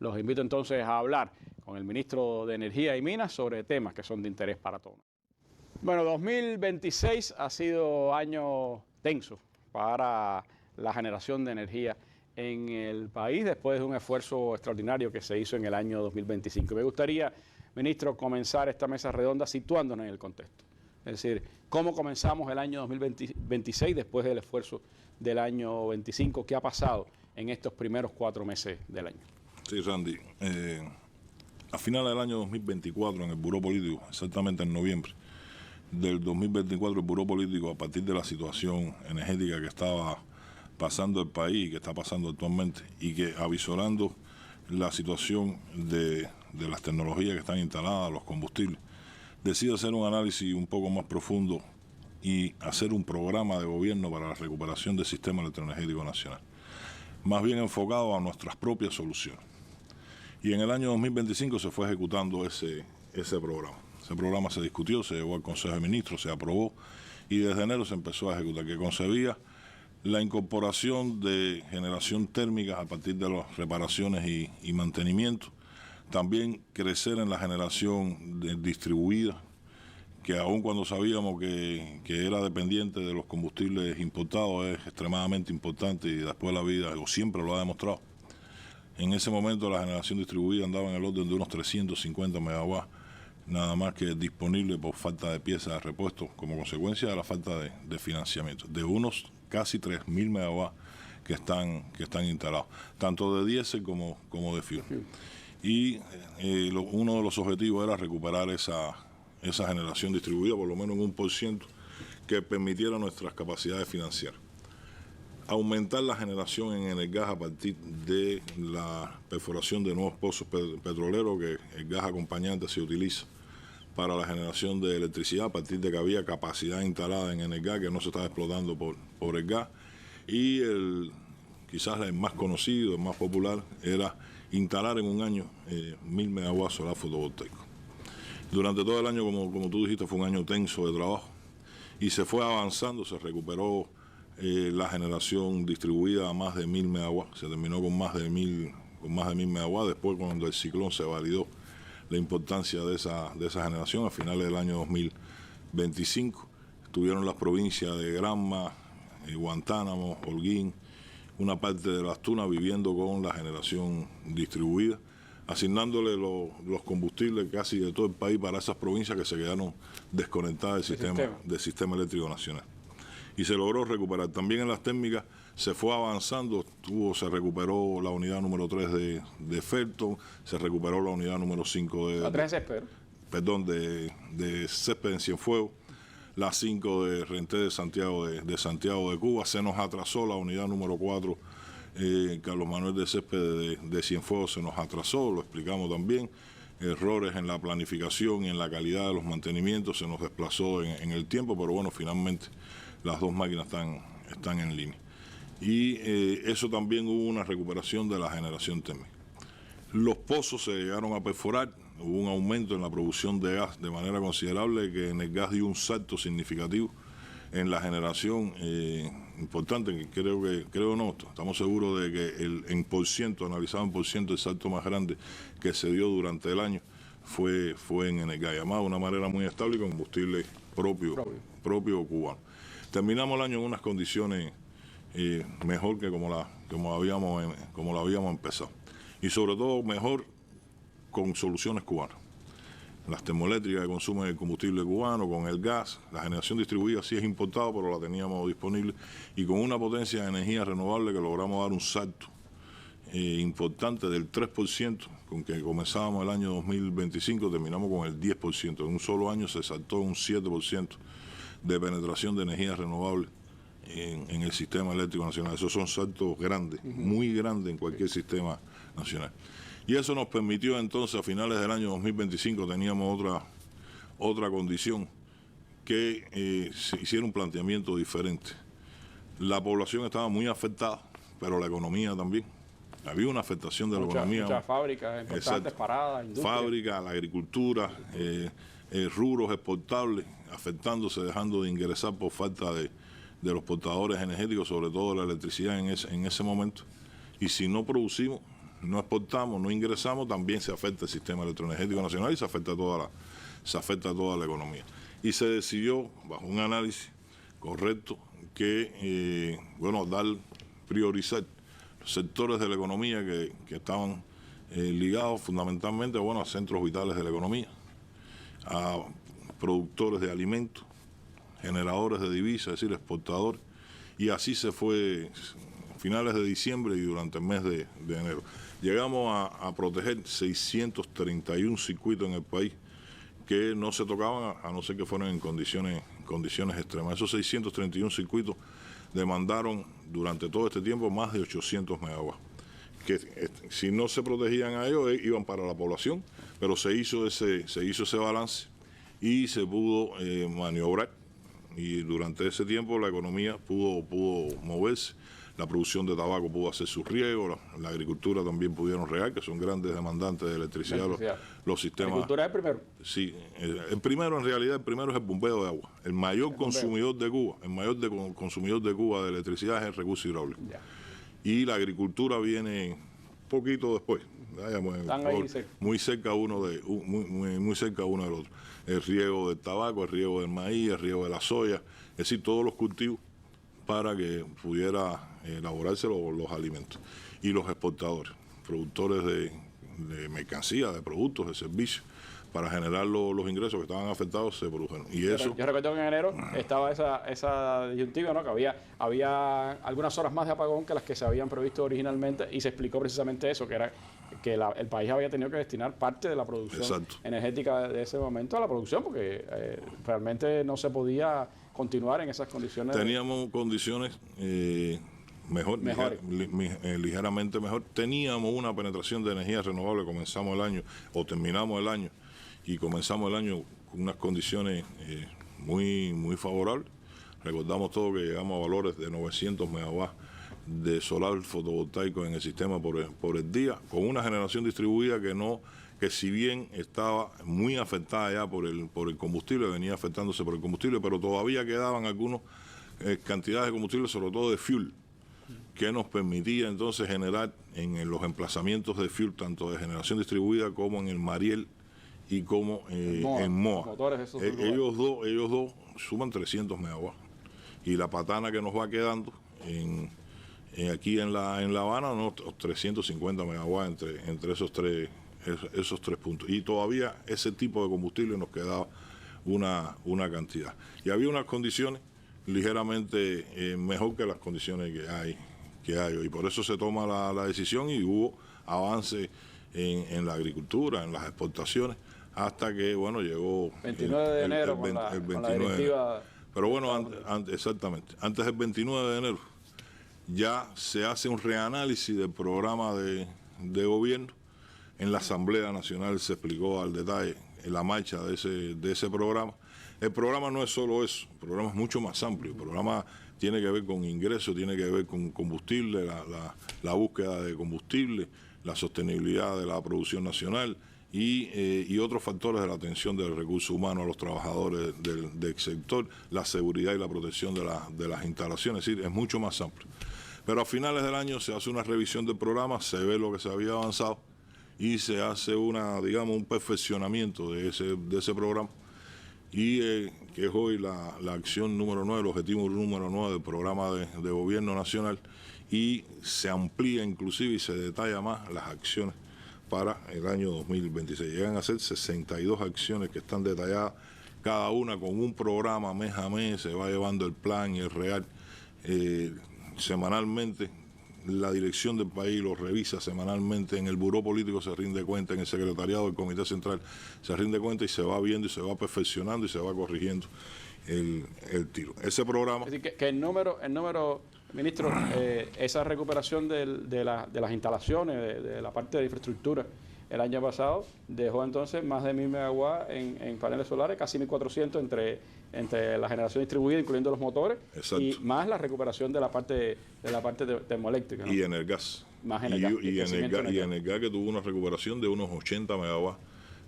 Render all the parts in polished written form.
Los invito entonces a hablar con el ministro de Energía y Minas sobre temas que son de interés para todos. Bueno, 2026 ha sido año tenso para la generación de energía en el país después de un esfuerzo extraordinario que se hizo en el año 2025. Me gustaría, ministro, comenzar esta mesa redonda situándonos en el contexto. Es decir, cómo comenzamos el año 2026 después del esfuerzo del año 25, ¿qué ha pasado en estos primeros 4 meses del año? Sí, Randy. A finales del año 2024, en el Buró Político, exactamente en noviembre del 2024, el Buró Político, a partir de la situación energética que estaba pasando el país, que está pasando actualmente, y que avisorando la situación de las tecnologías que están instaladas, los combustibles, decide hacer un análisis un poco más profundo y hacer un programa de gobierno para la recuperación del sistema electroenergético nacional, más bien enfocado a nuestras propias soluciones. Y en el año 2025 se fue ejecutando ese programa. Ese programa se discutió, se llevó al Consejo de Ministros, se aprobó y desde enero se empezó a ejecutar, que concebía la incorporación de generación térmica a partir de las reparaciones y mantenimiento. También crecer en la generación distribuida, que aun cuando sabíamos que era dependiente de los combustibles importados, es extremadamente importante y después la vida, o siempre lo ha demostrado. En ese momento la generación distribuida andaba en el orden de unos 350 megawatts, nada más que disponible por falta de piezas de repuesto como consecuencia de la falta de financiamiento, de unos casi 3.000 megawatts que están instalados, tanto de diésel como de fuel. Y uno de los objetivos era recuperar esa generación distribuida, por lo menos en 1%, que permitiera nuestras capacidades financieras. Aumentar la generación en el gas a partir de la perforación de nuevos pozos petroleros, que el gas acompañante se utiliza para la generación de electricidad, a partir de que había capacidad instalada en el gas que no se estaba explotando por el gas. Y quizás el más conocido, el más popular, era instalar en un año 1.000 megawatts solar fotovoltaico. Durante todo el año, como tú dijiste, fue un año tenso de trabajo y se fue avanzando, se recuperó la generación distribuida a más de 1.000 megawatts, se terminó con más de 1.000 megawatts. Después, cuando el ciclón se validó la importancia de esa generación, a finales del año 2025, estuvieron las provincias de Granma, Guantánamo, Holguín, una parte de Las Tunas viviendo con la generación distribuida, asignándole los combustibles casi de todo el país para esas provincias que se quedaron desconectadas del sistema eléctrico nacional. Y se logró recuperar. También en las térmicas se fue avanzando, se recuperó la unidad número 3 de Felton, se recuperó la unidad número 5 de Césped en Cienfuegos, la 5 de Renté de Santiago de Cuba. Se nos atrasó la unidad número 4, Carlos Manuel de Césped de Cienfuegos, se nos atrasó, lo explicamos también. Errores en la planificación y en la calidad de los mantenimientos, se nos desplazó en el tiempo, pero bueno, finalmente las dos máquinas están en línea. Y eso también hubo una recuperación de la generación térmica. Los pozos se llegaron a perforar, hubo un aumento en la producción de gas de manera considerable, que en el gas dio un salto significativo en la generación importante, que creo no, estamos seguros de que analizado en por ciento, el salto más grande que se dio durante el año fue en el gas, además de una manera muy estable y con combustible propio cubano. Terminamos el año en unas condiciones mejor que como lo habíamos empezado. Y sobre todo mejor con soluciones cubanas. Las termoeléctricas que consumen el combustible cubano, con el gas, la generación distribuida sí es importada, pero la teníamos disponible. Y con una potencia de energía renovable que logramos dar un salto importante del 3%, con que comenzábamos el año 2025, terminamos con el 10%. En un solo año se saltó un 7% de penetración de energía renovable en el sistema eléctrico nacional. Esos son saltos grandes, muy grandes en cualquier sistema nacional. Y eso nos permitió entonces, a finales del año 2025, teníamos otra condición, que se hiciera un planteamiento diferente. La población estaba muy afectada, pero la economía también. Había una afectación de la economía. Muchas fábricas importantes paradas, industria. Fábricas, la agricultura, rubros exportables, afectándose, dejando de ingresar por falta de los portadores energéticos, sobre todo la electricidad en ese momento. Y si no producimos, no exportamos, no ingresamos, también se afecta el sistema electroenergético nacional y se afecta toda la economía. Y se decidió, bajo un análisis correcto, que, priorizar los sectores de la economía que estaban ligados fundamentalmente, a centros vitales de la economía, a productores de alimentos, generadores de divisas, es decir, exportadores, y así se fue a finales de diciembre y durante el mes de enero. Llegamos a proteger 631 circuitos en el país que no se tocaban a no ser que fueran en condiciones extremas. Esos 631 circuitos demandaron durante todo este tiempo más de 800 megawatts, que si no se protegían a ellos iban para la población, pero se hizo ese balance y se pudo maniobrar, y durante ese tiempo la economía pudo moverse. La producción de tabaco pudo hacer su riego, la agricultura también pudieron regar, que son grandes demandantes de electricidad. Los sistemas. ¿La agricultura es el primero? Sí, el primero es el bombeo de agua. El mayor consumidor de Cuba, consumidor de Cuba de electricidad es el recurso hidráulico. Ya. Y la agricultura viene poquito después. Muy cerca uno del otro. El riego del tabaco, el riego del maíz, el riego de la soya, es decir, todos los cultivos para que pudiera elaborarse los alimentos. Y los exportadores, productores de mercancías, de productos, de servicios, para generar los ingresos que estaban afectados, se produjeron. Y eso, yo recuerdo que en enero estaba esa disyuntiva, ¿no? Que había algunas horas más de apagón que las que se habían previsto originalmente, y se explicó precisamente eso, que era que el país había tenido que destinar parte de la producción energética de ese momento a la producción, porque realmente no se podía continuar en esas condiciones. Teníamos condiciones ligeramente mejor. Teníamos una penetración de energía renovable, terminamos el año y comenzamos el año con unas condiciones muy favorables. Recordamos todo que llegamos a valores de 900 megawatts de solar fotovoltaico en el sistema por el día, con una generación distribuida que si bien estaba muy afectada ya por el combustible, venía afectándose por el combustible, pero todavía quedaban algunas cantidades de combustible, sobre todo de fuel, que nos permitía entonces generar en los emplazamientos de fuel, tanto de generación distribuida como en el Mariel y como en Moa. Ellos dos suman 300 megawatts. Y la patana que nos va quedando aquí en La Habana, unos 350 megawatts entre esos tres puntos. Y todavía ese tipo de combustible nos quedaba una cantidad. Y había unas condiciones ligeramente mejor que las condiciones que hay hoy. Por eso se toma la decisión y hubo avance en la agricultura, en las exportaciones, hasta que, llegó 29 de enero con la directiva. Pero exactamente, antes del 29 de enero ya se hace un reanálisis del programa de gobierno. En la Asamblea Nacional se explicó al detalle la marcha de ese programa. El programa no es solo eso, el programa es mucho más amplio. El programa tiene que ver con ingresos, tiene que ver con combustible, la búsqueda de combustible, la sostenibilidad de la producción nacional y otros factores de la atención del recurso humano a los trabajadores del sector, la seguridad y la protección de las instalaciones. Es decir, es mucho más amplio. Pero a finales del año se hace una revisión del programa, se ve lo que se había avanzado y se hace un perfeccionamiento de ese programa, y que es hoy la acción número 9, el objetivo número 9 del programa de gobierno nacional, y se amplía inclusive y se detalla más las acciones para el año 2026. Llegan a ser 62 acciones que están detalladas, cada una con un programa mes a mes, se va llevando el plan y el real semanalmente. La dirección del país lo revisa semanalmente, en el buró político se rinde cuenta, en el secretariado del Comité Central se rinde cuenta y se va viendo y se va perfeccionando y se va corrigiendo el tiro. Ese programa... Es decir, que el número, ministro, esa recuperación de las instalaciones, de la parte de infraestructura, el año pasado dejó entonces más de 1.000 megawatts en paneles solares, casi 1.400 entre la generación distribuida, incluyendo los motores. Exacto. Y más la recuperación de la parte termoeléctrica, ¿no? Y en el gas. Más en el gas. Y en el gas, que tuvo una recuperación de unos 80 megawatts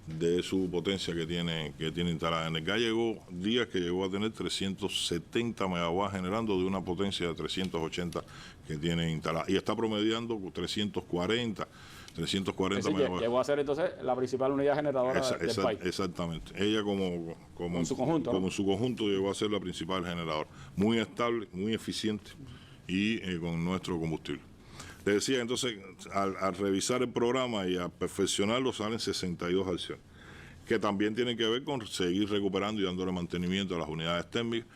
de su potencia que tiene instalada. En el gas llegó días que llegó a tener 370 megawatts generando de una potencia de 380 que tiene instalada. Y está promediando 340, 340 decir, megavatios. llegó a ser entonces la principal unidad generadora del país. Exactamente. Ella como en su conjunto, como ¿no? en su conjunto llegó a ser la principal generadora. Muy estable, muy eficiente y con nuestro combustible. Te decía, entonces, al revisar el programa y a perfeccionarlo, salen 62 acciones, que también tienen que ver con seguir recuperando y dándole mantenimiento a las unidades térmicas.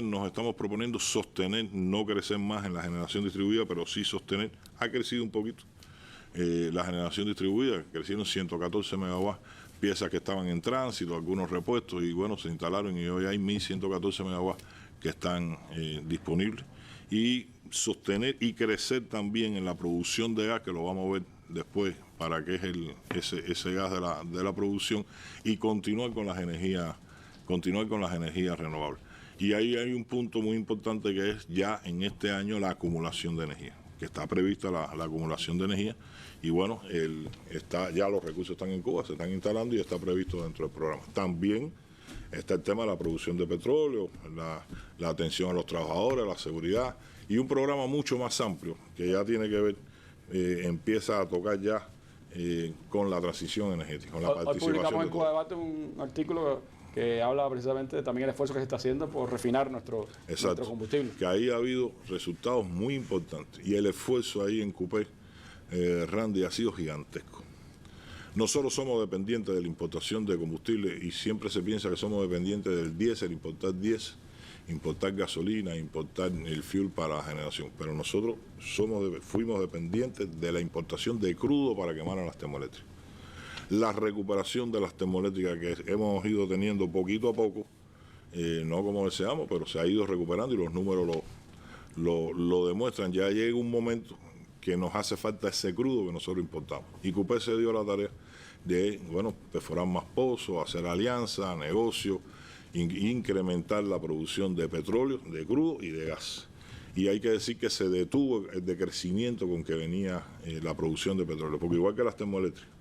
Nos estamos proponiendo sostener, no crecer más en la generación distribuida, pero sí sostener. Ha crecido un poquito la generación distribuida, crecieron 114 megawatts, piezas que estaban en tránsito, algunos repuestos, y bueno, se instalaron y hoy hay 1.114 megawatts que están disponibles. Y sostener y crecer también en la producción de gas, que lo vamos a ver después, para qué es ese gas de la producción, y continuar con las energías renovables. Y ahí hay un punto muy importante, que es ya en este año la acumulación de energía, que está prevista la acumulación de energía, y bueno, ya los recursos están en Cuba, se están instalando y está previsto dentro del programa. También está el tema de la producción de petróleo, la atención a los trabajadores, la seguridad, y un programa mucho más amplio que ya tiene que ver, empieza a tocar ya con la transición energética, con la Hoy participación. publicamos en Cuba Debate un artículo que habla precisamente también del esfuerzo que se está haciendo por refinar nuestro combustible. Que ahí ha habido resultados muy importantes y el esfuerzo ahí en CUPE, Randy, ha sido gigantesco. Nosotros somos dependientes de la importación de combustible y siempre se piensa que somos dependientes del diésel, importar gasolina, importar el fuel para la generación, pero nosotros fuimos dependientes de la importación de crudo para quemar a las termoeléctricas. La recuperación de las termoeléctricas que hemos ido teniendo poquito a poco, no como deseamos, pero se ha ido recuperando y los números lo demuestran. Ya llega un momento que nos hace falta ese crudo que nosotros importamos. Y CUPE se dio la tarea de, perforar más pozos, hacer alianzas, negocios, incrementar la producción de petróleo, de crudo y de gas. Y hay que decir que se detuvo el decrecimiento con que venía la producción de petróleo, porque igual que las termoeléctricas,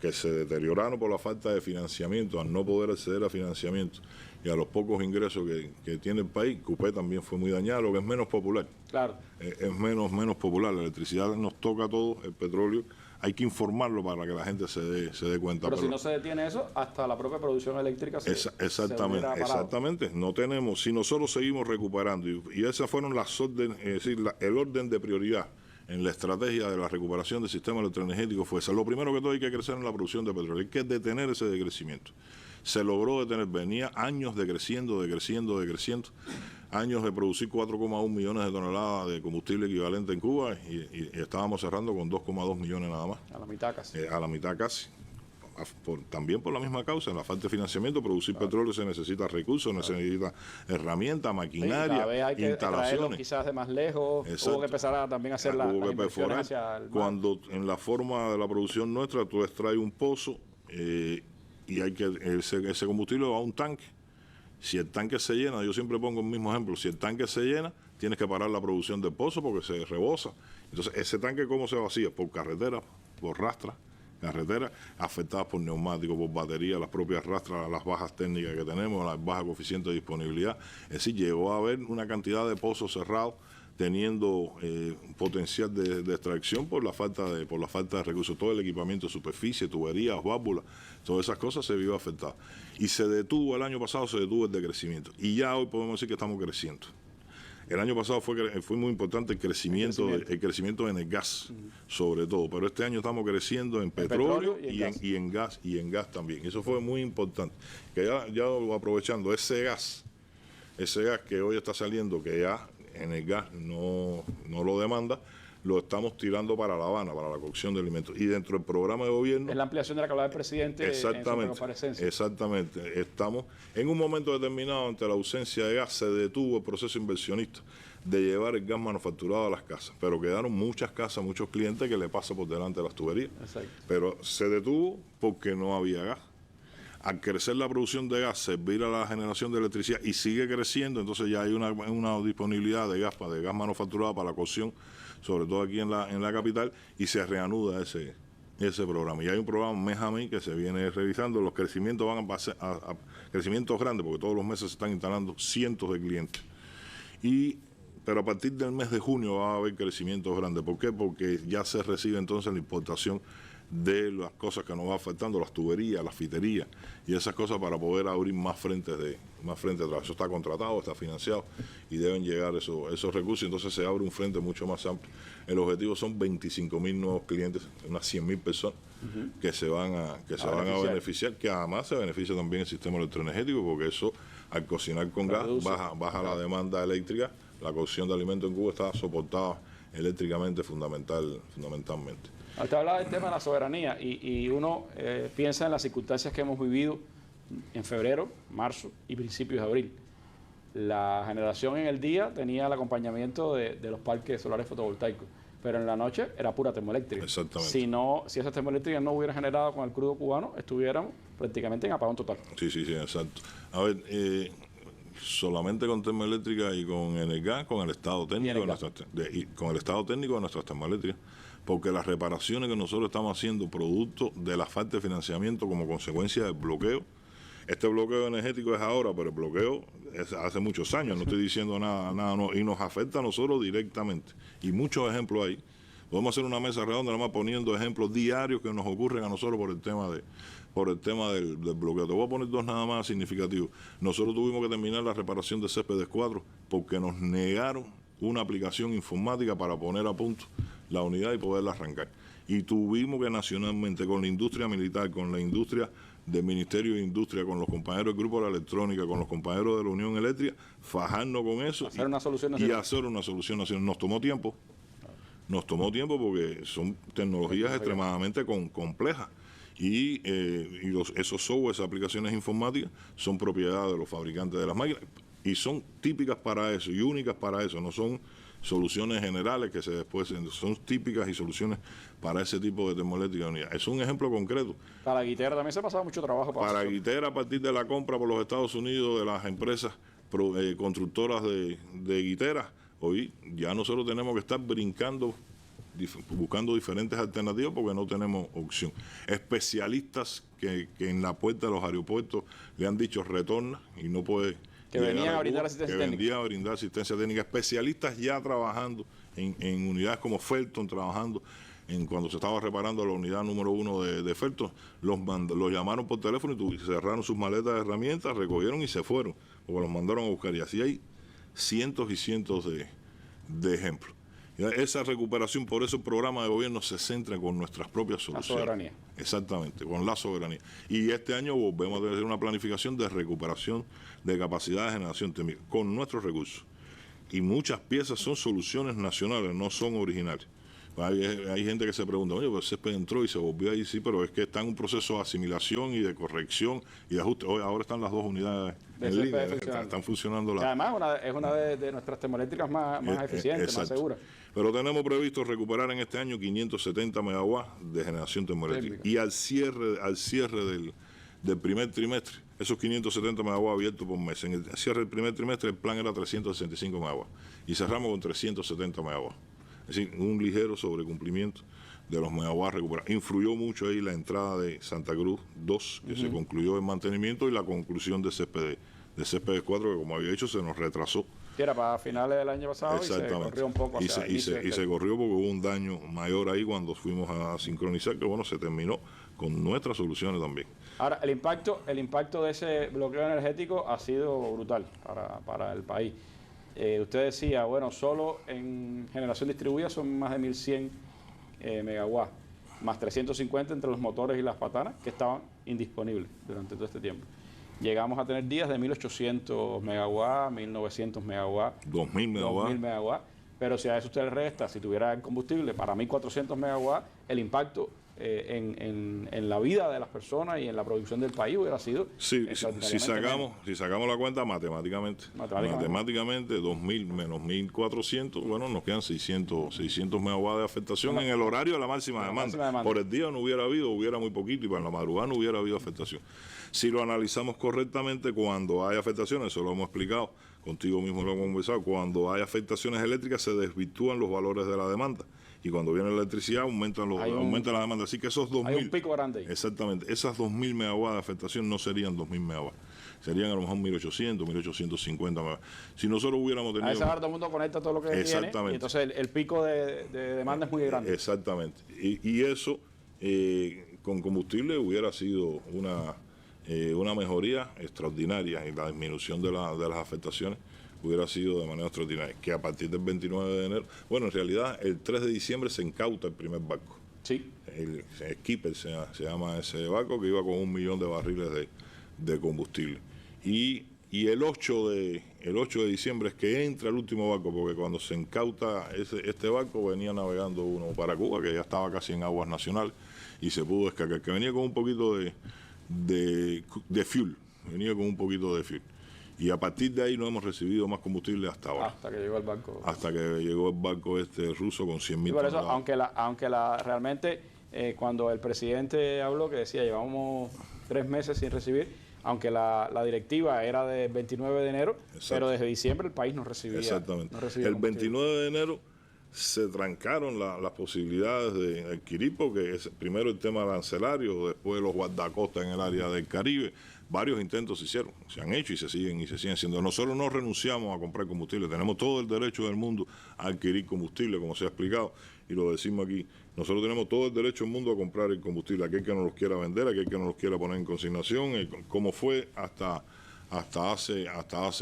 que se deterioraron por la falta de financiamiento, al no poder acceder a financiamiento y a los pocos ingresos que tiene el país, CUPE también fue muy dañado, lo que es menos popular. Claro. Es menos popular. La electricidad nos toca a todos, el petróleo hay que informarlo para que la gente se dé cuenta. Pero si no se detiene eso, hasta la propia producción eléctrica exactamente. No tenemos, si nosotros seguimos recuperando, y esas fueron las órdenes, es decir, el orden de prioridad en la estrategia de la recuperación del sistema electroenergético fue esa. Lo primero que todo, hay que crecer en la producción de petróleo, hay que detener ese decrecimiento. Se logró detener, venía años decreciendo, años de producir 4,1 millones de toneladas de combustible equivalente en Cuba y estábamos cerrando con 2,2 millones nada más. A la mitad casi. También por la misma causa, en la falta de financiamiento, producir petróleo se necesita recursos, necesita herramientas, maquinaria, cada vez hay que traerlo quizás de más lejos. Exacto. Hubo que empezar a también hacer las inversiones hacia el mar. Cuando en la forma de la producción nuestra, tú extraes un pozo y hay que ese combustible va a un tanque. Si el tanque se llena, yo siempre pongo el mismo ejemplo, si el tanque se llena, tienes que parar la producción del pozo porque se rebosa. Entonces, ese tanque, ¿cómo se vacía? Por carretera, por rastras, carreteras afectadas por neumáticos, por baterías, las propias rastras, las bajas técnicas que tenemos, las bajas coeficientes de disponibilidad. Es decir, llegó a haber una cantidad de pozos cerrados teniendo potencial de extracción por la falta de recursos. Todo el equipamiento de superficie, tuberías, válvulas, todas esas cosas se vio afectadas. Y se detuvo, el año pasado se detuvo el decrecimiento. Y ya hoy podemos decir que estamos creciendo. El año pasado fue muy importante el crecimiento en el gas, sobre todo. Pero este año estamos creciendo en petróleo y en gas también. Eso fue muy importante. Que ya aprovechando ese gas que hoy está saliendo, que ya en el gas no lo demanda, lo estamos tirando para La Habana, para la cocción de alimentos. Y dentro del programa de gobierno... Es la ampliación de la que hablaba el presidente. Exactamente. Estamos en un momento determinado, ante la ausencia de gas, se detuvo el proceso inversionista de llevar el gas manufacturado a las casas. Pero quedaron muchas casas, muchos clientes que le pasa por delante de las tuberías. Exacto. Pero se detuvo porque no había gas. Al crecer la producción de gas, servir a la generación de electricidad y sigue creciendo, entonces ya hay una disponibilidad de gas manufacturado para la cocción, sobre todo aquí en la capital, y se reanuda ese programa. Y hay un programa MEJAMI que se viene revisando. Los crecimientos van a crecimientos grandes, porque todos los meses se están instalando cientos de clientes. Y pero a partir del mes de junio va a haber crecimientos grandes. ¿Por qué? Porque ya se recibe entonces la importación de las cosas que nos va afectando, las tuberías, las fiterías y esas cosas, para poder abrir más frentes de trabajo. Eso está contratado, está financiado y deben llegar esos recursos. Entonces se abre un frente mucho más amplio. El objetivo son 25.000 nuevos clientes, unas 100.000 personas que se van a beneficiar, que además se beneficia también el sistema electroenergético, porque eso, al cocinar con gas, baja la demanda eléctrica. La cocción de alimentos en Cuba está soportada eléctricamente fundamentalmente. Usted hablaba del tema de la soberanía y uno piensa en las circunstancias que hemos vivido en febrero, marzo y principios de abril. La generación en el día tenía el acompañamiento de los parques solares fotovoltaicos, pero en la noche era pura termoeléctrica. Exactamente. Si esas termoeléctricas no hubieran generado con el crudo cubano, estuviéramos prácticamente en apagón total. Sí, exacto. A ver, solamente con termoeléctrica y con el gas, con el estado técnico con el estado técnico de nuestras termoeléctricas, porque las reparaciones que nosotros estamos haciendo producto de la falta de financiamiento como consecuencia del bloqueo. Este bloqueo energético es ahora, pero el bloqueo es hace muchos años, no estoy diciendo nada no, y nos afecta a nosotros directamente. Y muchos ejemplos ahí. Podemos hacer una mesa redonda nada más poniendo ejemplos diarios que nos ocurren a nosotros por el tema del bloqueo. Te voy a poner dos nada más significativos. Nosotros tuvimos que terminar la reparación de Céspedes 4 porque nos negaron una aplicación informática para poner a punto la unidad y poderla arrancar. Y tuvimos que nacionalmente, con la industria militar, con la industria del Ministerio de Industria, con los compañeros del Grupo de la Electrónica, con los compañeros de la Unión Eléctrica, fajarnos con eso hacer una solución nacional. Nos tomó tiempo porque son tecnologías extremadamente complejas. Y esos software, esas aplicaciones informáticas, son propiedad de los fabricantes de las máquinas y son típicas para eso y únicas para eso, no son soluciones generales que son típicas y soluciones para ese tipo de termoeléctrica unidad. Es un ejemplo concreto. Para Guitera también se ha pasado mucho trabajo. Para Guitera, a partir de la compra por los Estados Unidos de las empresas constructoras de Guitera, hoy ya nosotros tenemos que estar brincando, buscando diferentes alternativas porque no tenemos opción. Especialistas que en la puerta de los aeropuertos le han dicho retorna y no puede... Que venían a brindar asistencia técnica. Vendían a brindar asistencia técnica. Especialistas ya trabajando en unidades como Felton, trabajando cuando se estaba reparando la unidad número 1 de Felton, los llamaron por teléfono y cerraron sus maletas de herramientas, recogieron y se fueron, porque los mandaron a buscar. Y así hay cientos y cientos de ejemplos. Esa recuperación, por eso el programa de gobierno se centra con nuestras propias soluciones. La soberanía. Exactamente, con la soberanía. Y este año volvemos a tener una planificación de recuperación de capacidad de generación térmica con nuestros recursos. Y muchas piezas son soluciones nacionales, no son originales. Hay gente que se pregunta, oye, pues Césped entró y se volvió ahí, sí, pero es que está en un proceso de asimilación y de corrección y de ajuste. Hoy, ahora están las dos unidades en línea, están funcionando. Además, es una de nuestras termoeléctricas más eficientes, más seguras. Pero tenemos previsto recuperar en este año 570 megawatts de generación termoeléctrica. Y al cierre del primer trimestre, esos 570 megawatts abiertos por mes. En el cierre del primer trimestre el plan era 365 megawatts y cerramos con 370 megawatts. Es decir, un ligero sobrecumplimiento de los megawatts recuperados. Influyó mucho ahí la entrada de Santa Cruz 2, que se concluyó en mantenimiento, y la conclusión de Céspedes 4, que como había dicho se nos retrasó. Que era para finales del año pasado y se corrió un poco hacia y se corrió porque hubo un daño mayor ahí cuando fuimos a sincronizar, que bueno, se terminó con nuestras soluciones también. Ahora, el impacto de ese bloqueo energético ha sido brutal para el país. Usted decía, bueno, solo en generación distribuida son más de 1.100 megawatts, más 350 entre los motores y las patanas que estaban indisponibles durante todo este tiempo. Llegamos a tener días de 1.800 megawatts, 1.900 megawatts, 2.000 megawatts, pero si a eso usted le resta, si tuviera el combustible para 1.400 megawatts, el impacto en la vida de las personas y en la producción del país hubiera sido si sacamos la cuenta matemáticamente 2.000 menos 1.400, bueno, nos quedan 600 megawatts de afectación en el horario de la máxima demanda. Por el día no hubiera muy poquito, y para la madrugada no hubiera habido afectación. Si lo analizamos correctamente, cuando hay afectaciones, eso lo hemos explicado, contigo mismo lo hemos conversado, cuando hay afectaciones eléctricas se desvirtúan los valores de la demanda. Y cuando viene la electricidad aumenta la demanda. Así que esos 2.000... Hay un pico grande ahí. Exactamente. Esas 2.000 megawatts de afectación no serían 2.000 megawatts. serían a lo mejor 1.800, 1.850 más. Si nosotros hubiéramos tenido... A esa hora todo el mundo conecta todo lo que tiene, y entonces el pico de demanda es muy grande. Exactamente. Y eso con combustible hubiera sido una mejoría extraordinaria, y la disminución de las afectaciones hubiera sido de manera extraordinaria. Que a partir del 29 de enero, bueno, en realidad el 3 de diciembre se incauta el primer barco. Sí. El Skipper se llama ese barco, que iba con 1 millón de barriles de combustible. Y el 8 de diciembre es que entra el último barco, porque cuando se incauta este barco venía navegando uno para Cuba, que ya estaba casi en aguas nacionales, y se pudo descargar, que venía con un poquito de fuel, venía con un poquito de fuel. Y a partir de ahí no hemos recibido más combustible hasta ahora. Hasta que llegó el barco. Hasta que llegó el barco ruso con 100.000 por eso, toneladas. aunque realmente cuando el presidente habló, que decía llevamos 3 meses sin recibir, aunque la directiva era del 29 de enero, exacto, pero desde diciembre el país no recibía. Exactamente. No recibía el 29 de enero se trancaron las posibilidades de adquirir, porque primero el tema arancelario, después los guardacostas en el área del Caribe. Varios intentos se han hecho y se siguen haciendo. Nosotros no renunciamos a comprar combustible, tenemos todo el derecho del mundo a adquirir combustible, como se ha explicado, y lo decimos aquí. Nosotros tenemos todo el derecho del mundo a comprar el combustible, aquel que nos los quiera vender, aquel que nos los quiera poner en consignación, como fue hasta hace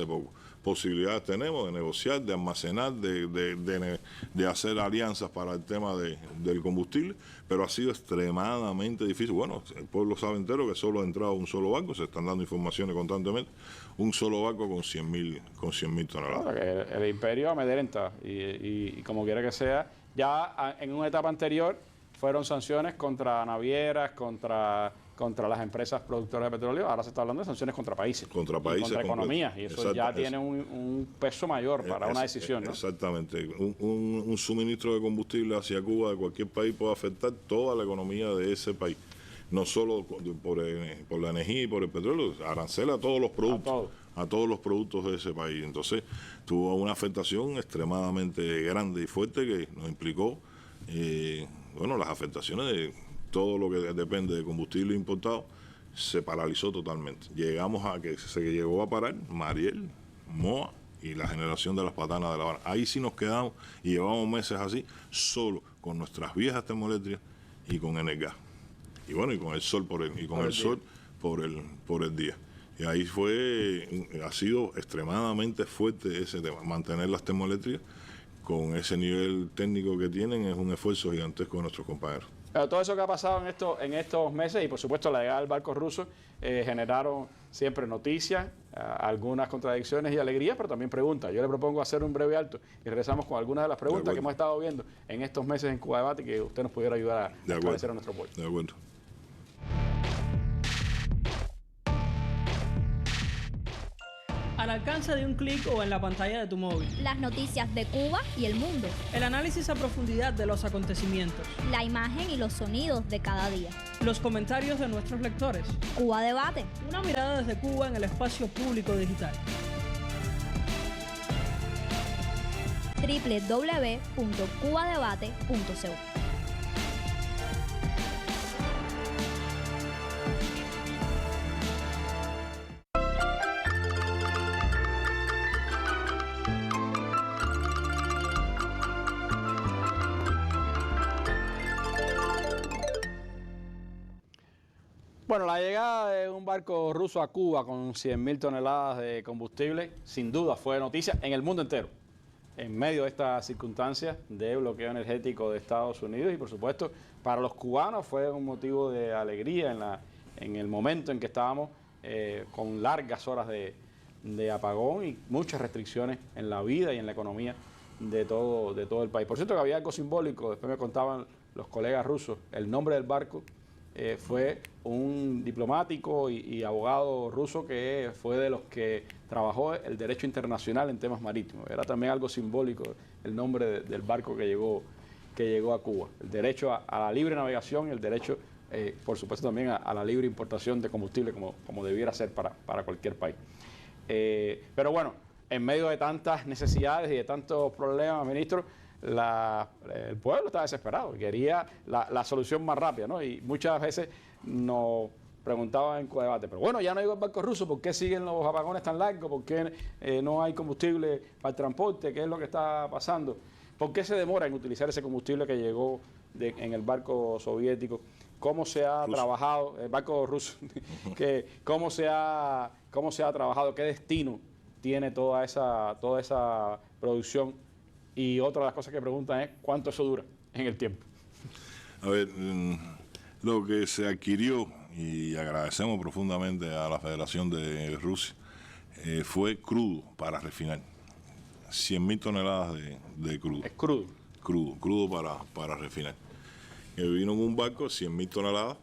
poco. Posibilidades tenemos de negociar, de almacenar, de hacer alianzas para el tema del combustible, pero ha sido extremadamente difícil. Bueno, el pueblo sabe entero que solo ha entrado un solo barco, se están dando informaciones constantemente, un solo barco con 100.000 toneladas. Claro, que el imperio amedrenta y como quiera que sea, ya en una etapa anterior fueron sanciones contra navieras, contra las empresas productoras de petróleo. Ahora se está hablando de sanciones contra países. Contra países. Contra economías. Y eso ya tiene un peso mayor para una decisión, ¿no? Exactamente. Un suministro de combustible hacia Cuba de cualquier país puede afectar toda la economía de ese país. No solo por la energía y por el petróleo, arancela a todos los productos. A todos los productos de ese país. Entonces, tuvo una afectación extremadamente grande y fuerte que nos implicó, las afectaciones de todo lo que depende de combustible importado, se paralizó totalmente. Llegamos a que se llegó a parar Mariel, Moa y la generación de las patanas de La Habana. Ahí sí nos quedamos y llevamos meses así, solo con nuestras viejas termoeléctricas y con Energas. Y bueno, y con el sol por el día. Y ahí ha sido extremadamente fuerte ese tema. Mantener las termoeléctricas con ese nivel técnico que tienen es un esfuerzo gigantesco de nuestros compañeros. Pero todo eso que ha pasado en estos meses, y por supuesto la llegada del barco ruso, generaron siempre noticias, algunas contradicciones y alegrías, pero también preguntas. Yo le propongo hacer un breve alto y regresamos con algunas de las preguntas que hemos estado viendo en estos meses en Cuba Debate, que usted nos pudiera ayudar a esclarecer a nuestro pueblo. De acuerdo. Al alcance de un clic o en la pantalla de tu móvil. Las noticias de Cuba y el mundo. El análisis a profundidad de los acontecimientos. La imagen y los sonidos de cada día. Los comentarios de nuestros lectores. Cuba Debate. Una mirada desde Cuba en el espacio público digital. www.cubadebate.co. Bueno, la llegada de un barco ruso a Cuba con 100.000 toneladas de combustible, sin duda fue noticia en el mundo entero, en medio de estas circunstancias de bloqueo energético de Estados Unidos, y por supuesto para los cubanos fue un motivo de alegría en el momento en que estábamos con largas horas de apagón y muchas restricciones en la vida y en la economía de todo el país. Por cierto que había algo simbólico, después me contaban los colegas rusos, el nombre del barco fue un diplomático y abogado ruso que fue de los que trabajó el derecho internacional en temas marítimos. Era también algo simbólico el nombre del barco que llegó a Cuba. El derecho a la libre navegación y el derecho, por supuesto, también a la libre importación de combustible como debiera ser para cualquier país. Pero bueno, en medio de tantas necesidades y de tantos problemas, ministro, el pueblo estaba desesperado, quería la solución más rápida, ¿no? Y muchas veces nos preguntaba en Codebate, pero bueno, ya no hay barcos rusos, ¿por qué siguen los apagones tan largos? ¿Por qué no hay combustible para el transporte? ¿Qué es lo que está pasando? ¿Por qué se demora en utilizar ese combustible que llegó en el barco soviético? ¿Cómo se ha trabajado, el barco ruso, cómo se ha trabajado, qué destino tiene toda esa producción? Y otra de las cosas que preguntan es cuánto eso dura en el tiempo. A ver, lo que se adquirió, y agradecemos profundamente a la Federación de Rusia, fue crudo para refinar. 100.000 toneladas de crudo. Es crudo. Crudo para refinar. Vino en un barco, 100.000 toneladas,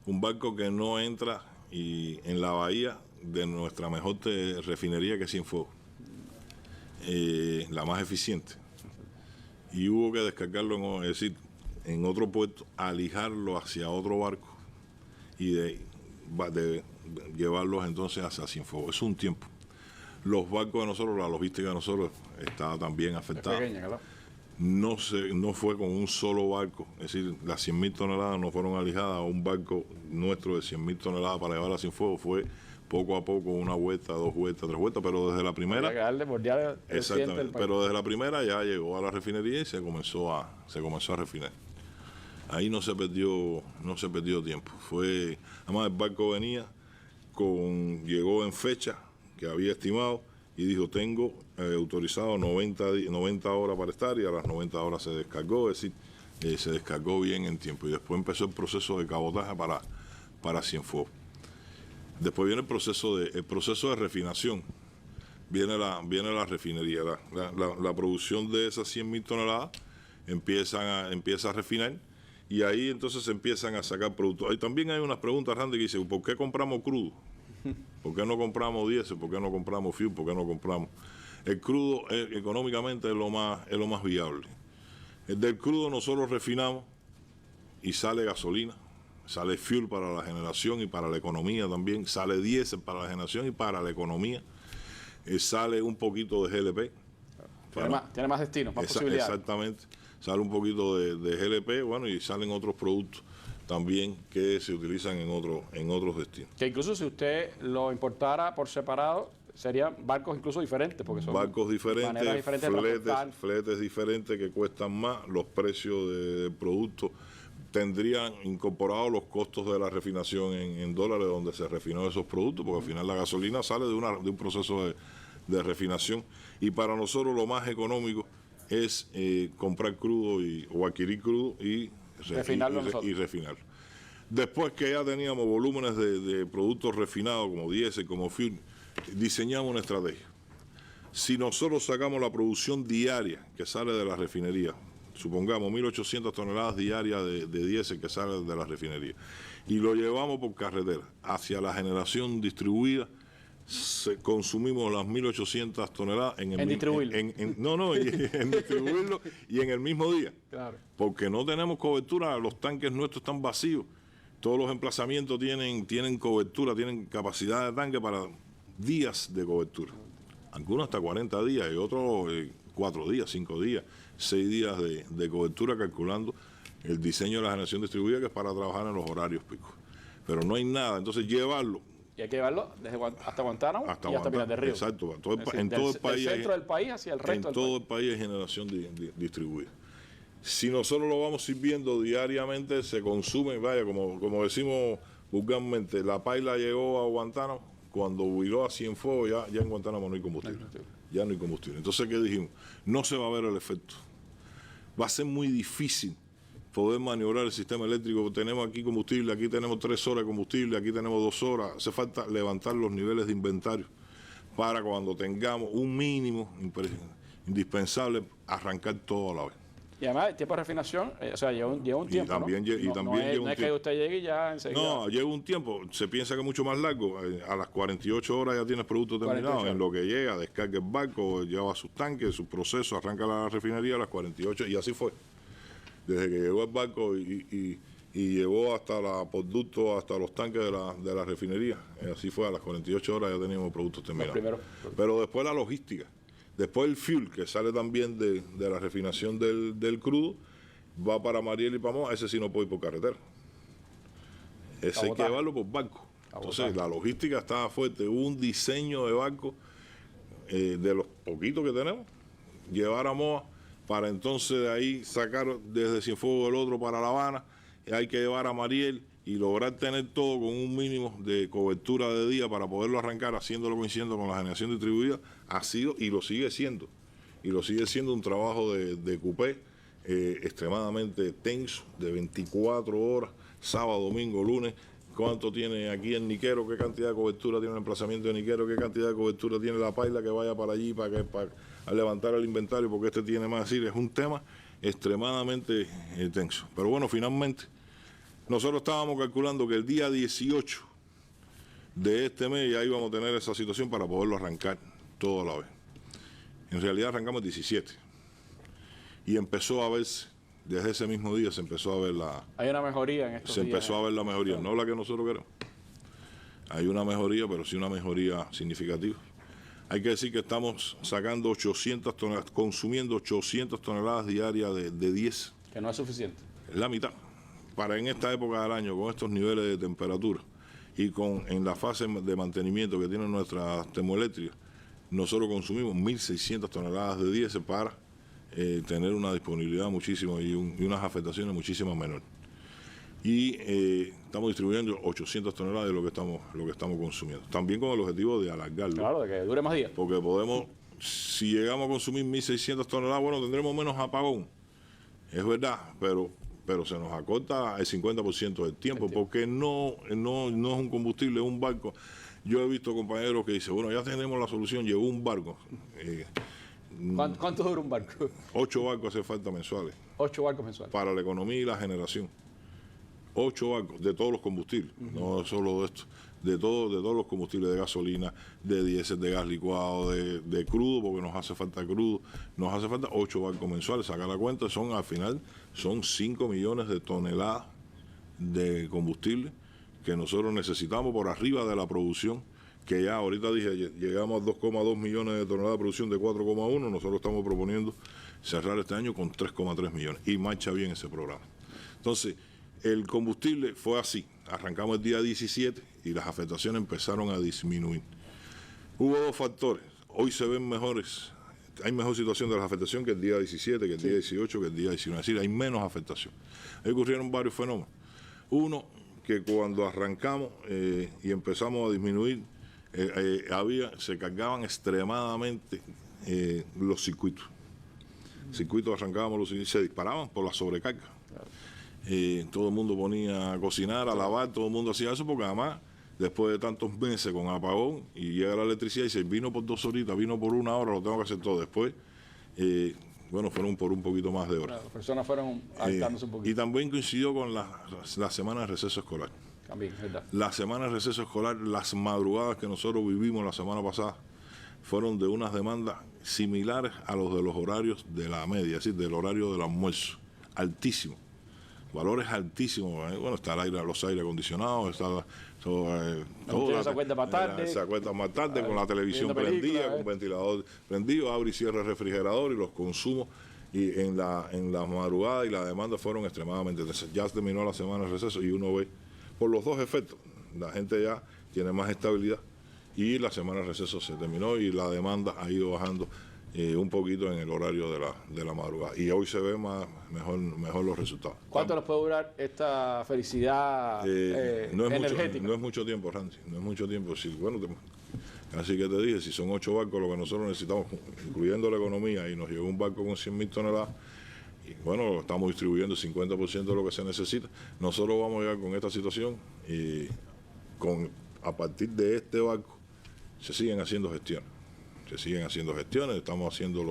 un barco que no entra en la bahía de nuestra mejor refinería, que es Cienfuegos, la más eficiente. Y hubo que descargarlo, es decir, en otro puerto, alijarlo hacia otro barco y de llevarlos entonces hacia Cienfuegos. Es un tiempo. Los barcos de nosotros, la logística de nosotros estaba también afectada. Es pequeña, claro. No fue con un solo barco, es decir, las 100.000 toneladas no fueron alijadas a un barco nuestro de 100.000 toneladas para llevarla a Cienfuegos. Fue poco a poco, una vuelta, 2 vueltas, 3 vueltas, pero desde la primera... Exactamente, pero desde la primera ya llegó a la refinería y se comenzó a refinar. Ahí no se perdió tiempo. Además, el barco llegó en fecha que había estimado y dijo, tengo autorizado 90 horas para estar, y a las 90 horas se descargó, es decir, se descargó bien en tiempo. Y después empezó el proceso de cabotaje para Cienfuegos. Después viene el proceso de refinación. Viene la refinería. La producción de esas 100.000 toneladas empieza a refinar, y ahí entonces se empiezan a sacar productos. Ahí también hay unas preguntas, Randy, que dicen, ¿por qué compramos crudo? ¿Por qué no compramos diésel? ¿Por qué no compramos fuel? ¿Por qué no compramos? El crudo económicamente es lo más viable. Del crudo nosotros refinamos y sale gasolina, sale fuel para la generación y para la economía también, sale diésel para la generación y para la economía, sale un poquito de GLP. Tiene más destinos, más posibilidades. Exactamente, sale un poquito de GLP, bueno, y salen otros productos también que se utilizan en otros destinos. Que incluso si usted lo importara por separado, serían barcos incluso diferentes, porque son barcos diferentes, fletes diferentes que cuestan más, los precios del producto tendrían incorporados los costos de la refinación en dólares donde se refinó esos productos, porque al final la gasolina sale de un proceso de refinación, y para nosotros lo más económico es comprar crudo o adquirir crudo y refinarlo. Después que ya teníamos volúmenes de productos refinados como diésel, como fuel, diseñamos una estrategia. Si nosotros sacamos la producción diaria que sale de la refinería, supongamos 1.800 toneladas diarias de diésel que sale de la refinería, y lo llevamos por carretera hacia la generación distribuida, consumimos las 1.800 toneladas en distribuirlo y en el mismo día. Claro. Porque no tenemos cobertura, los tanques nuestros están vacíos, todos los emplazamientos tienen cobertura, tienen capacidad de tanque para días de cobertura, algunos hasta 40 días y otros 4 días, 5 días, 6 días de cobertura, calculando el diseño de la generación distribuida, que es para trabajar en los horarios picos. Pero no hay nada, entonces llevarlo. Y hay que llevarlo hasta Guantánamo y hasta Pinar del Río. Exacto, en todo el país. Del centro del país hacia el resto del país. En todo el país hay generación distribuida. Si nosotros lo vamos sirviendo diariamente, se consume, vaya, como decimos vulgarmente, la paila llegó a Guantánamo, cuando viró a Cienfuegos, ya en Guantánamo no hay combustible. Ya no hay combustible. Entonces, ¿qué dijimos? No se va a ver el efecto. Va a ser muy difícil poder maniobrar el sistema eléctrico. Tenemos aquí combustible, aquí tenemos 3 horas de combustible, aquí tenemos 2 horas. Hace falta levantar los niveles de inventario para cuando tengamos un mínimo indispensable, arrancar todo a la vez. Y además el tiempo de refinación, lleva un tiempo, y también lleva un tiempo. No es que usted llegue y ya enseguida. No, lleva un tiempo. Se piensa que es mucho más largo. A las 48 horas ya tienes producto terminado. En lo que llega, descarga el barco, lleva sus tanques, su proceso, arranca la refinería a las 48, y así fue. Desde que llegó el barco y llevó hasta hasta los tanques de la refinería. Así fue, a las 48 horas ya teníamos productos terminados. Pero después la logística. Después el fuel, que sale también de la refinación del crudo, va para Mariel y Pamón. Ese sí no puede ir por carretera. Ese hay que llevarlo por barco. Entonces, la logística estaba fuerte. Hubo un diseño de barco de los poquitos que tenemos, llevar a Moa para entonces de ahí sacar desde Cienfuegos del otro para La Habana. Y hay que llevar a Mariel y lograr tener todo con un mínimo de cobertura de día para poderlo arrancar, haciéndolo coincidiendo con la generación distribuida. Ha sido y lo sigue siendo. Y lo sigue siendo un trabajo de cupé extremadamente tenso, de 24 horas, sábado, domingo, lunes. ¿Cuánto tiene aquí el Niquero? ¿Qué cantidad de cobertura tiene el emplazamiento de Niquero? ¿Qué cantidad de cobertura tiene la paila que vaya para allí para levantar el inventario? Porque este tiene más. Es decir, es un tema extremadamente tenso. Pero bueno, finalmente, nosotros estábamos calculando que el día 18 de este mes ya íbamos a tener esa situación para poderlo arrancar todo a la vez. En realidad arrancamos el 17. Y empezó a verse. Desde ese mismo día se empezó a ver Hay una mejoría en estos días. Se empezó a ver la mejoría, no la que nosotros queremos. Hay una mejoría, pero sí una mejoría significativa. Hay que decir que estamos sacando 800 toneladas, consumiendo 800 toneladas diarias de 10. Que no es suficiente. Es la mitad. Para en esta época del año, con estos niveles de temperatura y en la fase de mantenimiento que tienen nuestras termoeléctricas, nosotros consumimos 1.600 toneladas de 10 para tener una disponibilidad muchísimo y unas afectaciones muchísimo menores. Y estamos distribuyendo 800 toneladas de lo que estamos consumiendo. También con el objetivo de alargarlo. Claro, de que dure más días. Porque podemos, si llegamos a consumir 1.600 toneladas, bueno, tendremos menos apagón. Es verdad, pero se nos acorta el 50% del tiempo, porque no es un combustible, es un barco. Yo he visto compañeros que dicen, bueno, ya tenemos la solución, llegó un barco. ¿Cuánto dura un barco? 8 barcos hace falta mensuales. 8 barcos mensuales. Para la economía y la generación. 8 barcos de todos los combustibles, no solo de esto, de todos los combustibles, de gasolina, de diésel, de gas licuado, de crudo, porque nos hace falta crudo. Nos hace falta 8 barcos mensuales. Sacar la cuenta, al final son 5 millones de toneladas de combustible que nosotros necesitamos por arriba de la producción, que ya ahorita dije, llegamos a 2,2 millones de toneladas de producción de 4,1, nosotros estamos proponiendo cerrar este año con 3,3 millones, y marcha bien ese programa. Entonces, el combustible fue así, arrancamos el día 17 y las afectaciones empezaron a disminuir. Hubo 2 factores, hoy se ven mejores, hay mejor situación de la afectación que el día 17, que el día 18, que el día 19, es decir, hay menos afectación. Ahí ocurrieron varios fenómenos. Uno, que cuando arrancamos y empezamos a disminuir, se cargaban extremadamente los circuitos. Arrancábamos se disparaban por la sobrecarga. Todo el mundo ponía a cocinar, a lavar, todo el mundo hacía eso, porque además, después de tantos meses con apagón, y llega la electricidad y dice, vino por 2 horitas, vino por 1 hora, lo tengo que hacer todo. Después, fueron por un poquito más de horas. Las personas fueron adaptándose un poquito. Y también coincidió con la semana de receso escolar. También, ¿verdad? La semana de receso escolar, las madrugadas que nosotros vivimos la semana pasada, fueron de unas demandas similares a los de los horarios de la media, es decir, del horario del almuerzo, altísimo, valores altísimos. Bueno, está los aire acondicionados, está todo. Se acuesta más tarde. Se acuesta más tarde con la televisión prendida, con ventilador prendido, abre y cierra el refrigerador, y los consumos y en la madrugada y la demanda fueron extremadamente intensas. Ya terminó la semana de receso y uno ve, por los 2 efectos, la gente ya tiene más estabilidad y la semana de receso se terminó y la demanda ha ido bajando un poquito en el horario de la madrugada. Y hoy se ve mejor los resultados. ¿Cuánto nos puede durar esta felicidad energética? No es mucho tiempo, Randy, no es mucho tiempo. Así que te dije, si son 8 barcos lo que nosotros necesitamos, incluyendo la economía, y nos llegó un barco con 100.000 toneladas, y bueno, estamos distribuyendo el 50% de lo que se necesita. Nosotros vamos a llegar con esta situación y a partir de este barco se siguen haciendo gestiones. Estamos haciendo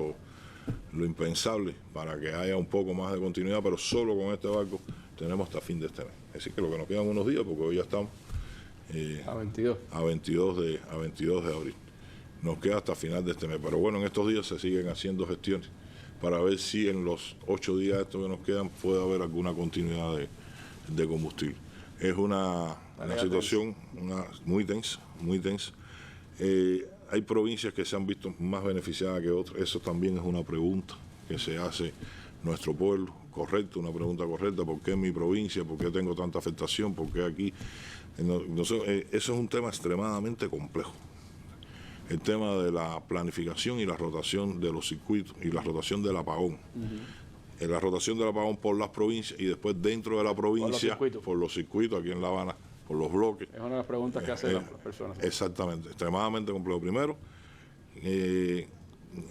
lo impensable para que haya un poco más de continuidad, pero solo con este barco tenemos hasta fin de este mes. Así que lo que nos quedan unos días, porque hoy ya estamos a 22 de abril. Nos queda hasta final de este mes. Pero bueno, en estos días se siguen haciendo gestiones para ver si en los 8 días estos que nos quedan puede haber alguna continuidad de combustible. Es una situación muy tensa. Hay provincias que se han visto más beneficiadas que otras. Eso también es una pregunta que se hace nuestro pueblo. correcta, una pregunta correcta, ¿por qué en mi provincia? ¿Por qué tengo tanta afectación? ¿Por qué aquí? Eso es un tema extremadamente complejo. El tema de la planificación y la rotación de los circuitos y la rotación del apagón. La rotación del apagón por las provincias y después dentro de la provincia por los circuitos aquí en La Habana, por los bloques. Es una de las preguntas que hacen las personas. Exactamente, extremadamente complejo. Primero,